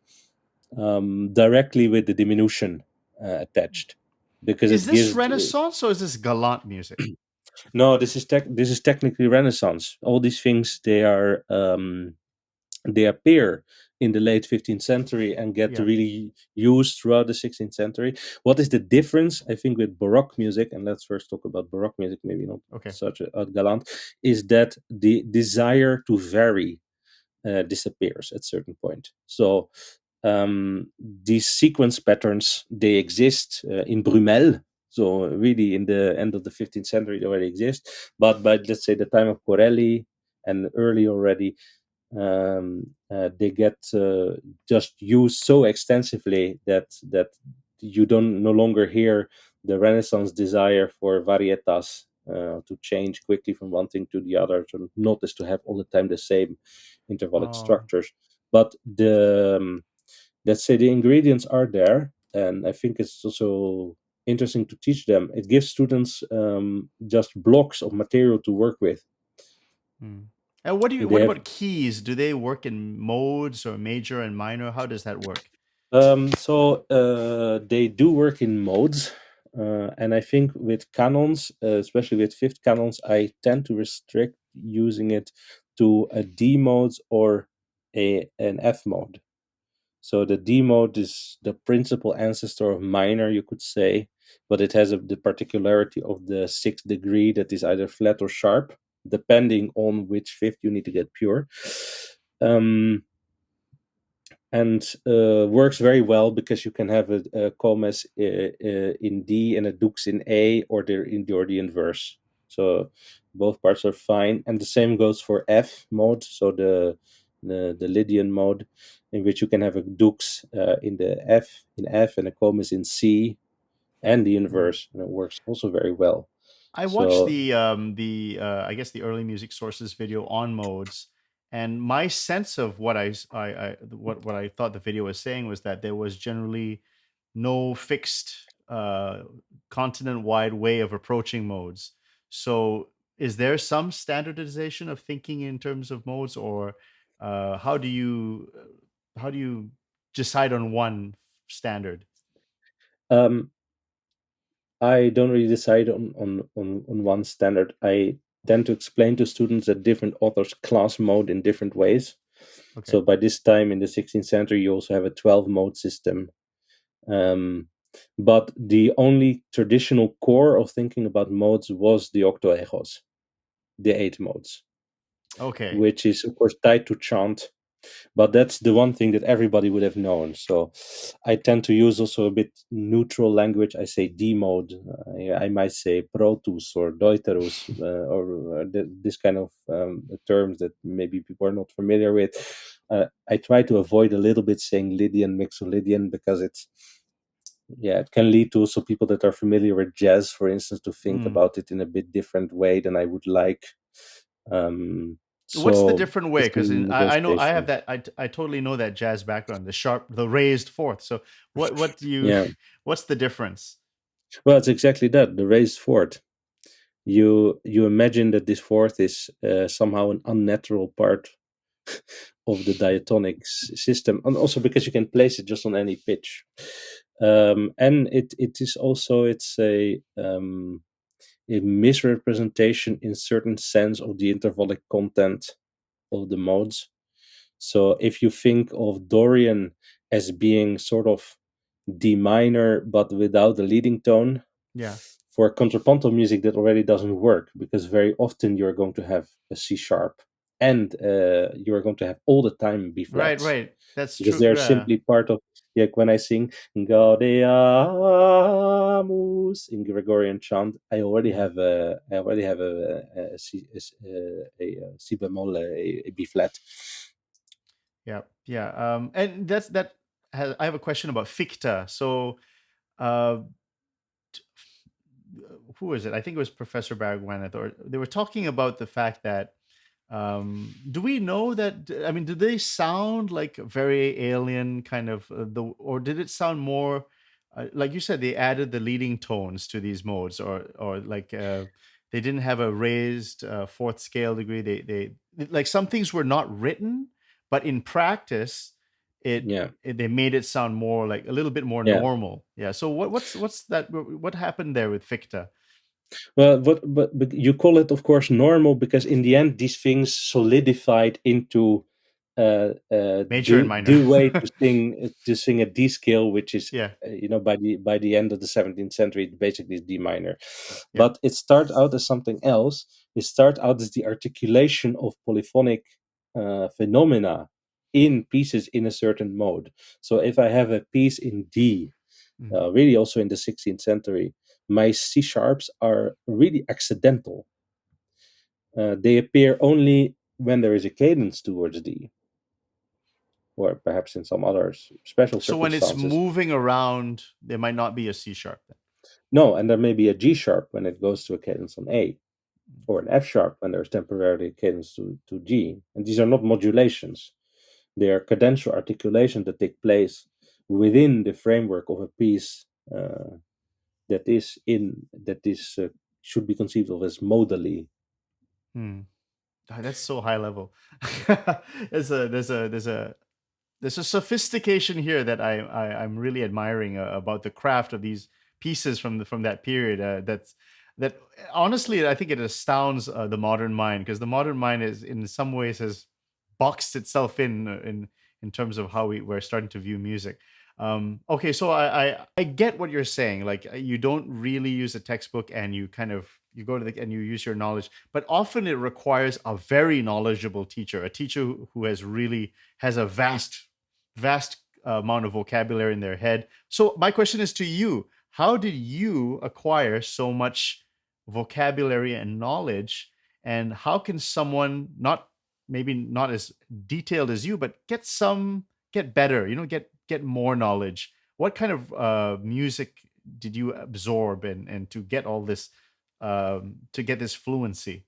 directly with the diminution attached, because Is it this gives. Renaissance or is this galant music? No, this is technically Renaissance. All these things, they appear in the late 15th century and get Yeah. really used throughout the 16th century. What is the difference, I think, with Baroque music? And let's first talk about Baroque music, maybe not Okay. such a galant, is that the desire to vary disappears at certain point. So these sequence patterns, they exist in Brumel. So really, in the end of the 15th century, they already exist. But by, let's say, the time of Corelli and early already, they get just used so extensively that you don't no longer hear the Renaissance desire for varietas, to change quickly from one thing to the other, to not as to have all the time the same intervallic Oh. structures. But let's say the ingredients are there, and I think it's also interesting to teach them. It gives students just blocks of material to work with. Hmm. And what do you They what have about keys? Do they work in modes or major and minor? How does that work? They do work in modes, and I think with canons, especially with fifth canons, I tend to restrict using it to a D mode or an F mode. So the D mode is the principal ancestor of minor, you could say, but it has the particularity of the sixth degree that is either flat or sharp. depending on which fifth you need to get pure. Um, and works very well because you can have a comes in D and a dux in A, or the inverse. So both parts are fine, and the same goes for F mode. So the Lydian mode, in which you can have a dux in the F and a comes in C, and the Mm. inverse, and it works also very well. I watched So the I guess the early music sources video on modes, and my sense of what what I thought the video was saying was that there was generally no fixed continent wide way of approaching modes. So is there some standardization of thinking in terms of modes, or how do you decide on one standard? um, I don't really decide on one standard. I tend to explain to students that different authors class mode in different ways. Okay. So by this time in the 16th century, you also have a 12 mode system. But the only traditional core of thinking about modes was the octoegos, the 8 modes, Okay. which is of course tied to chant. But that's the one thing that everybody would have known. So I tend to use also a bit neutral language. I say D mode. I might say protus or deuterus, or this kind of terms that maybe people are not familiar with. I try to avoid a little bit saying Lydian, Mixolydian, because it can lead to also people that are familiar with jazz, for instance, to think Mm. about it in a bit different way than I would like. Um, What's the so different way? it's a Because I know I have negotiation. that I totally know that jazz background, the sharp, the raised fourth. So what do you Yeah. what's the difference? Well, it's exactly that, the raised fourth. You imagine that this fourth is somehow an unnatural part of the diatonic system, and also because you can place it just on any pitch. And it is also, it's a misrepresentation in certain sense of the intervallic content of the modes. So if you think of Dorian as being sort of D minor but without the leading tone, Yeah. for contrapuntal music that already doesn't work, because very often you're going to have a C sharp, and you're going to have all the time B Right, flats, right. That's because true. they're Yeah. simply part of, like when I sing Gaudeamus in Gregorian chant, Mm. I already have a C bemol, a B flat. Yeah. Yeah. And that has, I have a question about ficta. So uh who is it? I think it was Professor Baragwanath, or they were talking about the fact that do we know that, I mean, do they sound like very alien kind of the, or did it sound more like you said, they added the leading tones to these modes, or like they didn't have a raised fourth scale degree, they like some things were not written, but in practice Yeah, they made it sound more like a little bit more yeah. normal. Yeah, so what's that, what happened there with ficta? Well, but you call it, of course, normal, because in the end, these things solidified into Major and minor. the way to sing a D scale, which is Yeah. by the end of the 17th century, it basically is D minor. Yeah. But it started out as something else. It started out as the articulation of polyphonic phenomena in pieces in a certain mode. So if I have a piece in D, Mhm. really also in the 16th century, my C sharps are really accidental. They appear only when there is a cadence towards D, or perhaps in some other special So when it's circumstances. moving around, there might not be a C sharp then. No, and there may be a G sharp when it goes to a cadence on A, or an F sharp when there's temporarily a cadence to G. And these are not modulations, they are cadential articulations that take place within the framework of a piece that is should be conceived of as modally. Hmm. That's so high level. There's a sophistication here that I'm really admiring about the craft of these pieces from that period. That honestly, I think it astounds the modern mind, because the modern mind is in some ways has boxed itself in terms of how we're starting to view music. Okay, so I get what you're saying. Like you don't really use a textbook, and you kind of you go to the and you use your knowledge, but often it requires a very knowledgeable teacher, a teacher who has a vast amount of vocabulary in their head. So my question is to you: how did you acquire so much vocabulary and knowledge, and how can someone maybe not as detailed as you, but get better, get more knowledge? What kind of music did you absorb, and to get all this to get this fluency?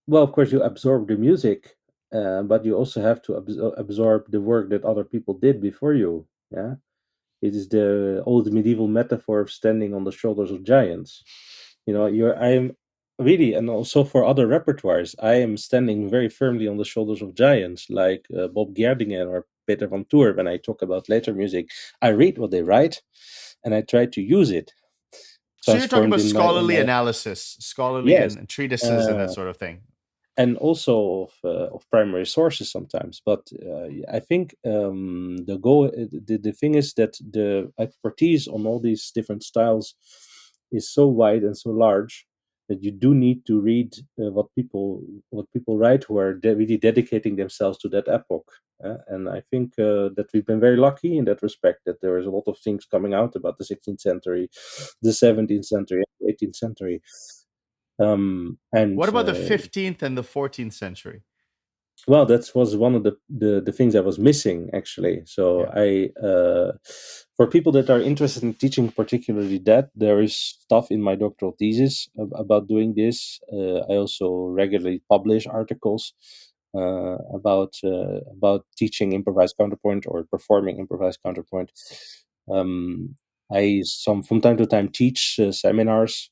Well, of course, you absorb the music, but you also have to absorb the work that other people did before you. Yeah, it is the old medieval metaphor of standing on the shoulders of giants. I'm really, and also for other repertoires, I am standing very firmly on the shoulders of giants like Bob Gerdingen or Peter van Toor. When I talk about later music, I read what they write, and I try to use it So you're talking transformed about in my scholarly analysis, scholarly yes. and treatises and that Uh, sort of thing. and also of primary sources sometimes. But I think the thing is that the expertise on all these different styles is so wide and so large that you do need to read what people write who are really dedicating themselves to that epoch. And I think that we've been very lucky in that respect, that there is a lot of things coming out about the 16th century, the 17th century, 18th century. And What about the 15th and the 14th century? Well, that was one of the things I was missing actually. So Yeah. for people that are interested in teaching, particularly that, there is stuff in my doctoral thesis about doing this. I also regularly publish articles about teaching improvised counterpoint or performing improvised counterpoint. Um, I some from time to time teach seminars,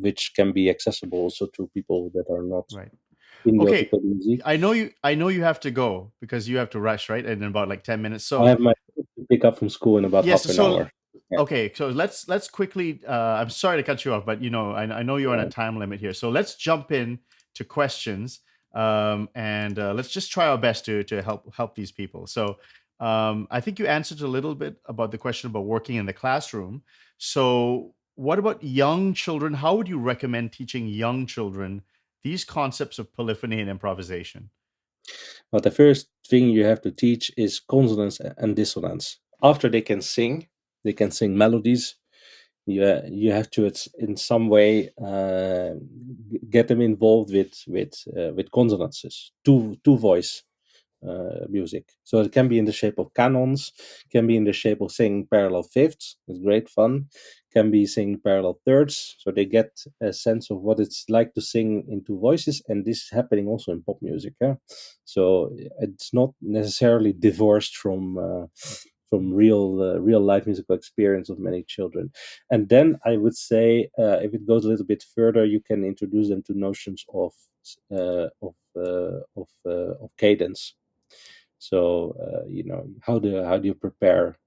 which can be accessible also to people that are not Right. in the Okay. orthopedic music. I know you have to go because you have to rush, right? In about like 10 minutes. I So have my kids to pick up from school in about yes, half an so hour. Yeah. okay, so let's quickly. I'm sorry to cut you off, but I know you're on a Yeah. time limit here, so let's jump in to questions, and let's just try our best to help these people. So I think you answered a little bit about the question about working in the classroom. So what about young children? How would you recommend teaching young children these concepts of polyphony and improvisation? But the first thing you have to teach is consonance and dissonance. After they can sing melodies. You have to in some way get them involved with consonances, two voice music. So it can be in the shape of canons, can be in the shape of singing parallel fifths. It's great fun. Can be singing parallel thirds. So they get a sense of what it's like to sing in two voices, and this is happening also in pop music. So it's not necessarily divorced from real life musical experience of many children. And then I would say, if it goes a little bit further, you can introduce them to notions of cadence. So how do you prepare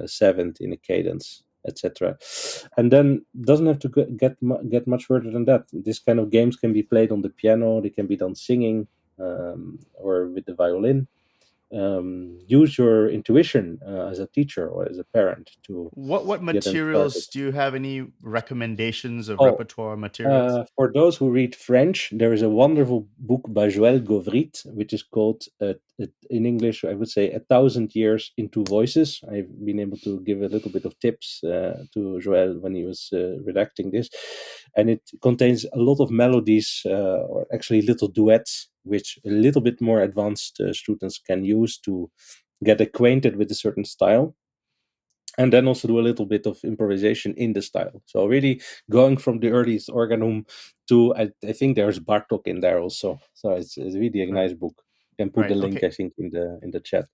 seventh in a cadence, etc. And then doesn't have to get much further than that. This kind of games can be played on the piano. They can be done singing or with the violin. Use your intuition as a teacher or as a parent to What get them started. materials do you have? Any recommendations of Oh, repertoire materials? for those who read French, there is a wonderful book by Joël Gauvrits, which is called, in English, I would say, 1,000 Years in Two Voices. I've been able to give a little bit of tips to Joël when he was redacting this. And it contains a lot of melodies, or actually little duets, which a little bit more advanced students can use to get acquainted with a certain style, and then also do a little bit of improvisation in the style. So really going from the earliest organum to I think there's Bartok in there also. So it's really a Right. nice book. You can put the Right. link, Okay. I think, in the chat.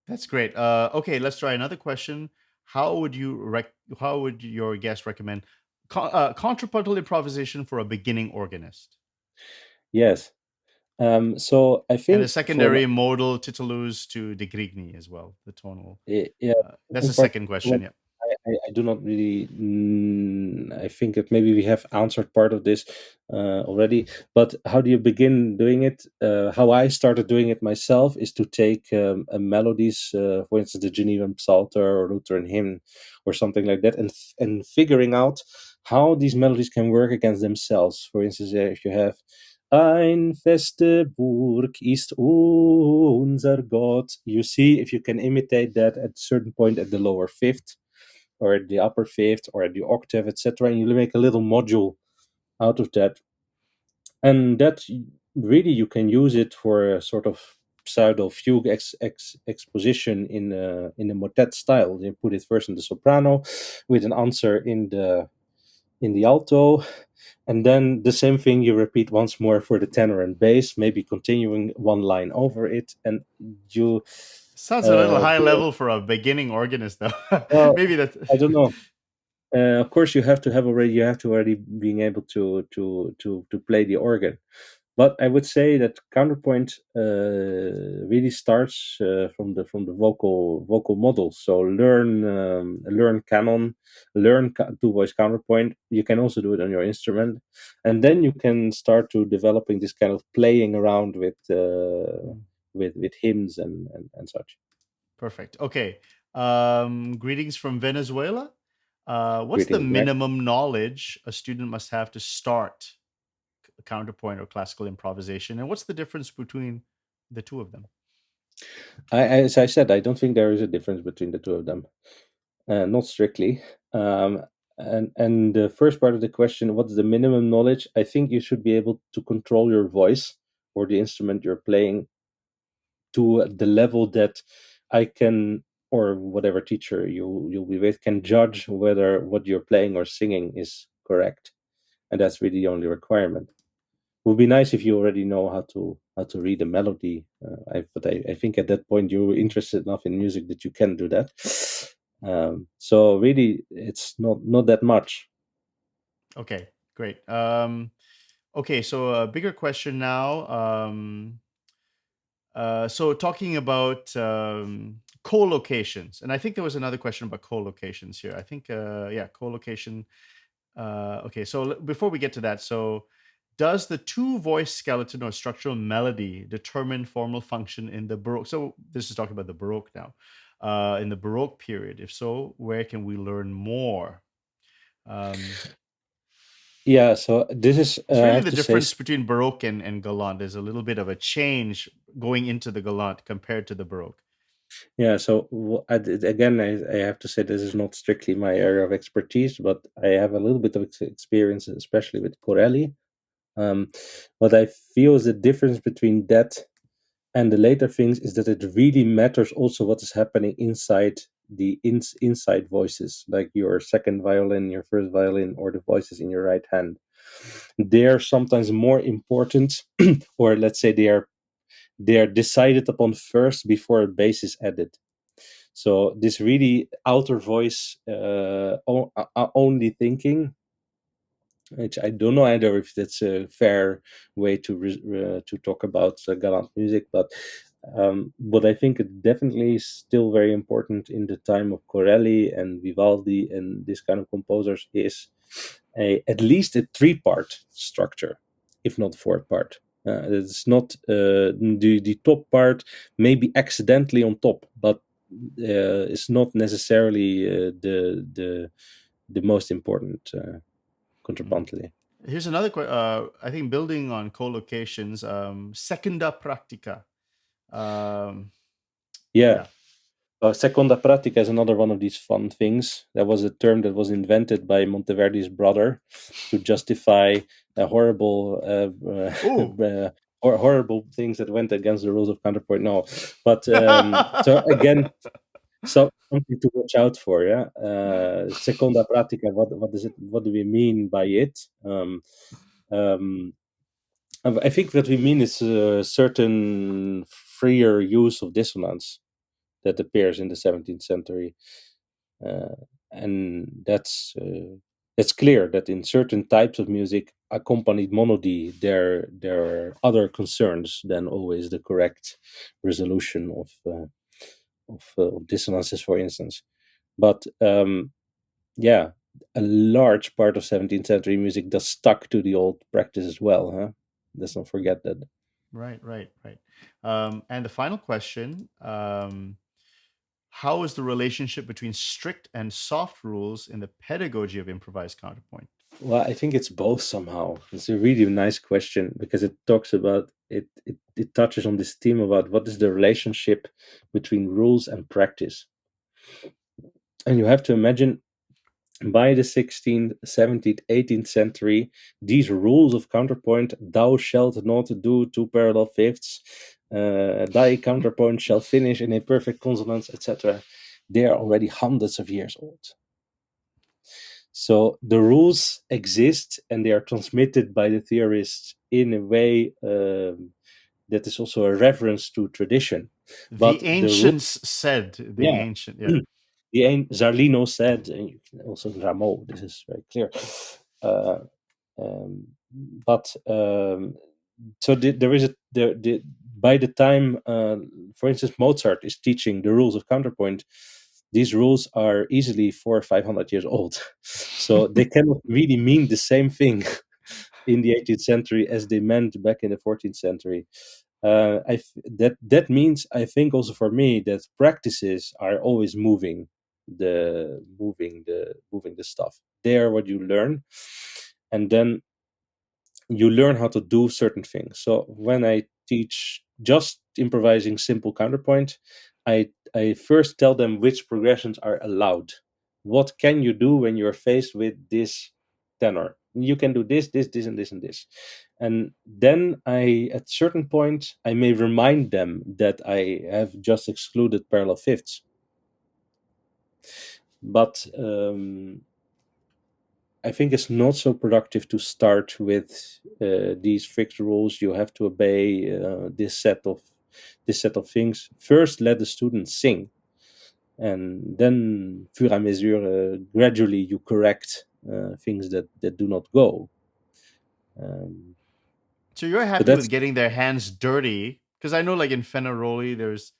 That's great. Okay, let's try another question. How would your guest recommend contrapuntal improvisation for a beginning organist? Yes. So I And a think for secondary modal titulus to De Grigny as well, the tonal. yeah, That's in the second particular, question. Yeah. I do not really. I think that maybe we have answered part of this already. But how do you begin doing it? How I started doing it myself is to take melodies, for instance, the Genevan Psalter or Lutheran hymn or something like that, and figuring out how these melodies can work against themselves. For instance, if you have Ein feste Burg ist unser Gott, you see if you can imitate that at a certain point at the lower fifth, or at the upper fifth, or at the octave, etc., and you make a little module out of that, and that really you can use it for a sort of pseudo fugue exposition in a motet style. You put it first in the soprano, with an answer in the alto, and then the same thing you repeat once more for the tenor and bass, maybe continuing one line over it, and you Sounds a little high build. level for a beginning organist, though. Well, Maybe that's I don't know. Of course, you have to already being able to play the organ. But I would say that counterpoint really starts from the vocal model. So learn canon, two voice counterpoint. You can also do it on your instrument, and then you can start to developing this kind of playing around with hymns and such. perfect. Okay. Greetings from Venezuela. What's the Greetings back. minimum knowledge a student must have to start counterpoint or classical improvisation, and what's the difference between the two of them? As I said, I don't think there is a difference between the two of them. Not strictly. Um, and the first part of the question, what's the minimum knowledge? I think you should be able to control your voice or the instrument you're playing to the level that I can, or whatever teacher you'll be with, can judge whether what you're playing or singing is correct, and that's really the only requirement. It would be nice if you already know how to read a melody, but I think at that point you're interested enough in music that you can do that. So really, it's not that much. Okay, great. Okay, so a bigger question now. So talking about co-locations, and I think there was another question about co-locations here. I think, yeah, co-location. Okay, so before we get to that, so does the two-voice skeleton or structural melody determine formal function in the Baroque? So this is talking about the Baroque now. In the Baroque period, if so, where can we learn more? Um, Yeah, so this is it's I really have the to say, difference between Baroque and Galant. There's a little bit of a change going into the Galant compared to the Baroque. yeah. So again, I have to say this is not strictly my area of expertise, but I have a little bit of experience, especially with Corelli. What I feel is the difference between that and the later things is that it really matters also what is happening inside the inside voices, like your second violin, your first violin, or the voices in your right hand. They are sometimes more important, or let's say they are decided upon first before a bass is added. So this really outer voice only thinking, which I don't know either if that's a fair way to talk about Galant music, but what I think it definitely is still very important in the time of Corelli and Vivaldi and this kind of composers is at least a three-part structure, if not four-part. It's not the top part may be accidentally on top, but it's not necessarily the most important Mhm. contrapuntally. Here's another question. I think building on co-locations, secunda practica. Um, Yeah, yeah. seconda pratica is another one of these fun things. That was a term that was invented by Monteverdi's brother to justify horrible Oh. or horrible things that went against the rules of counterpoint. No, but so again, so something to watch out for. Yeah, seconda pratica. What is it? What do we mean by it? Um, I think what we mean is a certain freer use of dissonance that appears in the 17th century, uh, and it's clear that in certain types of music, accompanied monody, there are other concerns than always the correct resolution of dissonances, for instance. But yeah, a large part of 17th century music does stuck to the old practice as well. Huh? Let's not forget that. Right, right, right. And the final question, how is the relationship between strict and soft rules in the pedagogy of improvised counterpoint? Well, I think it's both somehow. It's a really nice question because it talks about it touches on this theme about what is the relationship between rules and practice. And you have to imagine by the 16th, 17th, 18th century, these rules of counterpoint, thou shalt not do two parallel fifths, thy counterpoint shall finish in a perfect consonance, etc. They are already hundreds of years old. So the rules exist and they are transmitted by the theorists in a way that is also a reference to tradition. The But the rule, ancients said, the yeah, ancient, yeah. Zarlino said, and you can also Rameau, this is very clear. Uh, um, but so there is by the time, for instance, Mozart is teaching the rules of counterpoint, these rules are easily 400 or 500 years old. So they cannot really mean the same thing in the 18th century as they meant back in the 14th century. That means, I think, also for me, that practices are always moving the stuff. They are what you learn, and then you learn how to do certain things. So when I teach just improvising simple counterpoint, I first tell them which progressions are allowed. What can you do when you're faced with this tenor? You can do this, this, this, and this, and this. And then at certain point, I may remind them that I have just excluded parallel fifths. But I think it's not so productive to start with these fixed rules. You have to obey this set of things. First, let the students sing, and then, fur et à mesure, gradually you correct things that do not go. Um, So you're so happy with that's getting their hands dirty? Because I know, like in Fenaroli, there's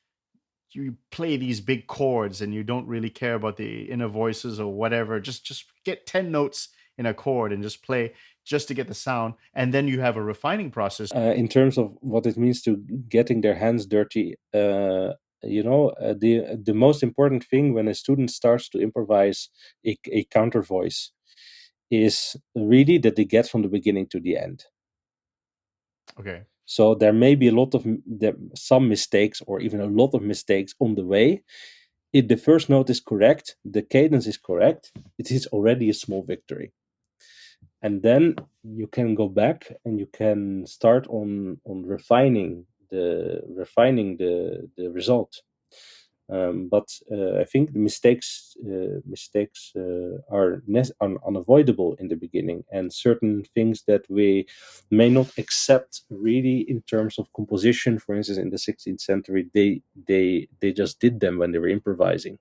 you play these big chords and you don't really care about the inner voices or whatever. Just get 10 notes in a chord and just play just to get the sound, and then you have a refining process. in terms of what it means to getting their hands dirty. The most important thing when a student starts to improvise a counter voice is really that they get from the beginning to the end. Okay. So there may be some mistakes or even a lot of mistakes on the way. If the first note is correct, the cadence is correct, it is already a small victory. And then you can go back and you can start on refining the result. But I think the mistakes are unavoidable in the beginning, and certain things that we may not accept really in terms of composition. For instance, in the 16th century, they just did them when they were improvising.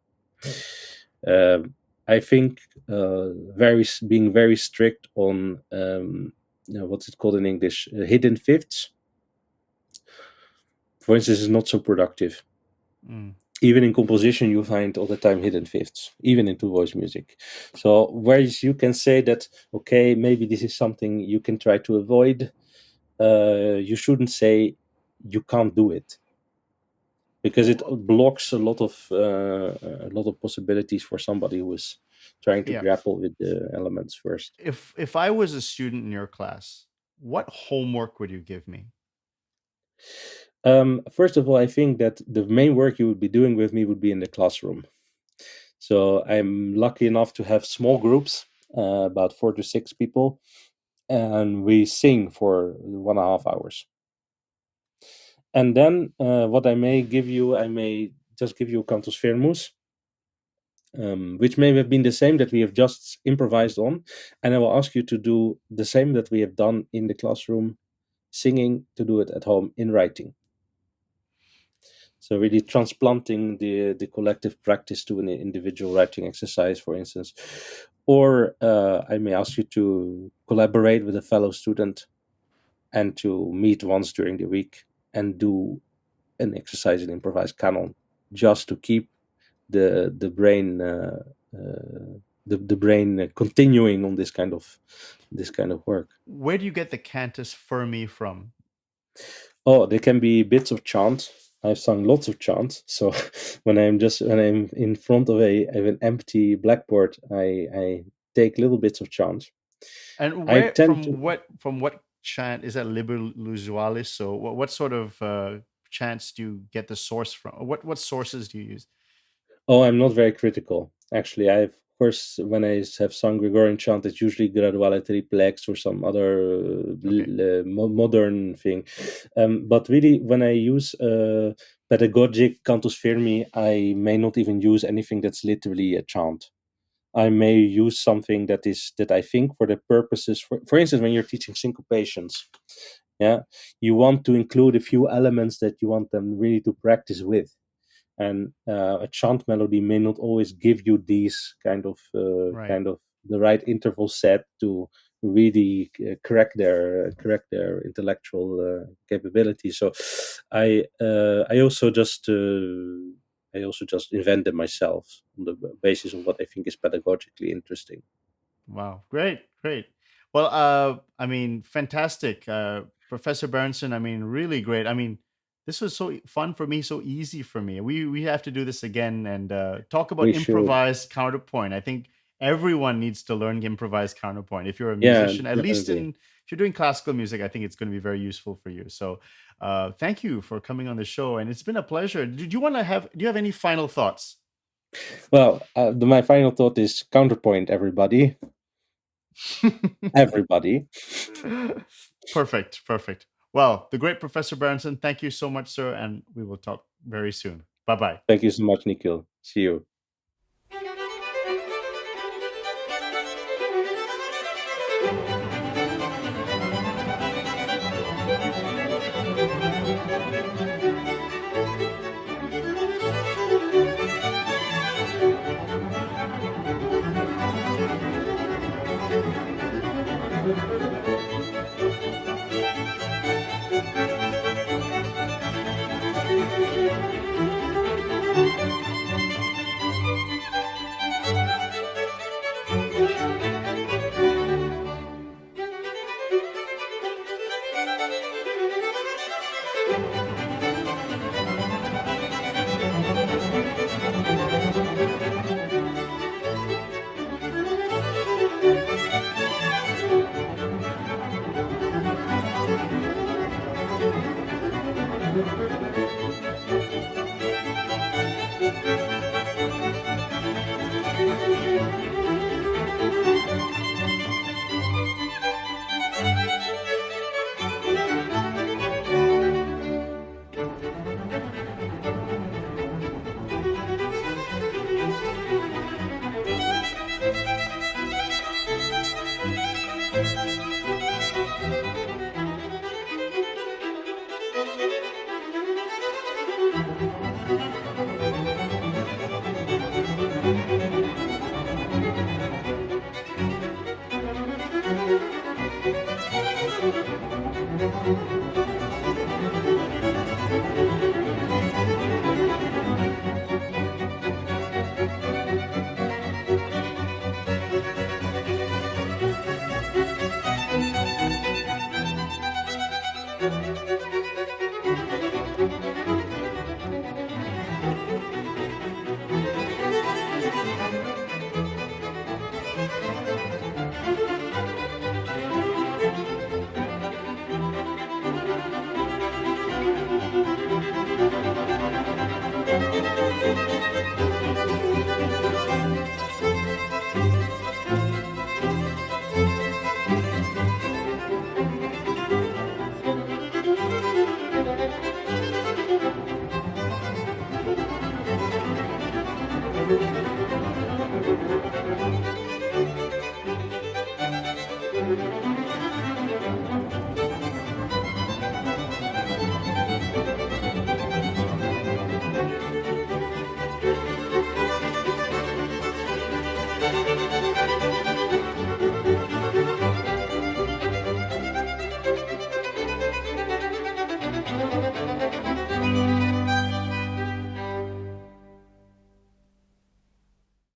I think being very strict on what's it called in English, hidden fifths, for instance, is not so productive. Mm. Even in composition, you find all the time hidden fifths, even in two voice music. So whereas you can say that, okay, maybe this is something you can try to avoid, you shouldn't say you can't do it, because it blocks a lot of possibilities for somebody who is trying to Yeah. grapple with the elements first. If I was a student in your class, what homework would you give me? First of all, I think that the main work you would be doing with me would be in the classroom. So I'm lucky enough to have small groups, about 4 to 6 people, and we sing for 1.5 hours. And then what I may give you, I may just give you a cantus firmus, which may have been the same that we have just improvised on, and I will ask you to do the same that we have done in the classroom, singing, to do it at home in writing. So really transplanting the collective practice to an individual writing exercise, for instance. Or I may ask you to collaborate with a fellow student and to meet once during the week and do an exercise in improvised canon, just to keep the brain the brain continuing on this kind of work. Where do you get the cantus firmi from? Oh, there can be bits of chant. I've sung lots of chant. So when I'm in front of an empty blackboard, I take little bits of chant. And I where tend to. from what chant is that liber usualis? So what sort of chants do you get the source from? What sources do you use? Oh, I'm not very critical. Actually, I've of course when I have sung Gregorian chant, it's usually graduale triplex or some other Okay, modern thing. But really, when I use pedagogic cantus firmi, I may not even use anything that's literally a chant. I may use something that I think for the purposes, for instance, when you're teaching syncopations, yeah, you want to include a few elements that you want them really to practice with, and a chant melody may not always give you these right. kind of the right interval set to really correct their intellectual capability. So I uh, I also just uh, I also just invent them myself on the basis of what I think is pedagogically interesting. Wow, great, great. Well, I mean, fantastic, Professor Berentsen. I mean, really great. I mean, this was so fun for me, so easy for me. We have to do this again and talk We about should. improvised counterpoint. I think everyone needs to learn improvised counterpoint. If you're a Yeah, musician, at least definitely. in if you're doing classical music, I think it's going to be very useful for you. So, thank you for coming on the show, and it's been a pleasure. Did you want to have? Do you have any final thoughts? Well, my final thought is counterpoint, everybody. Everybody. Perfect, perfect. Well, the great Professor Berenson, thank you so much, sir, and we will talk very soon. Bye bye. Thank you so much, Nikhil. See you.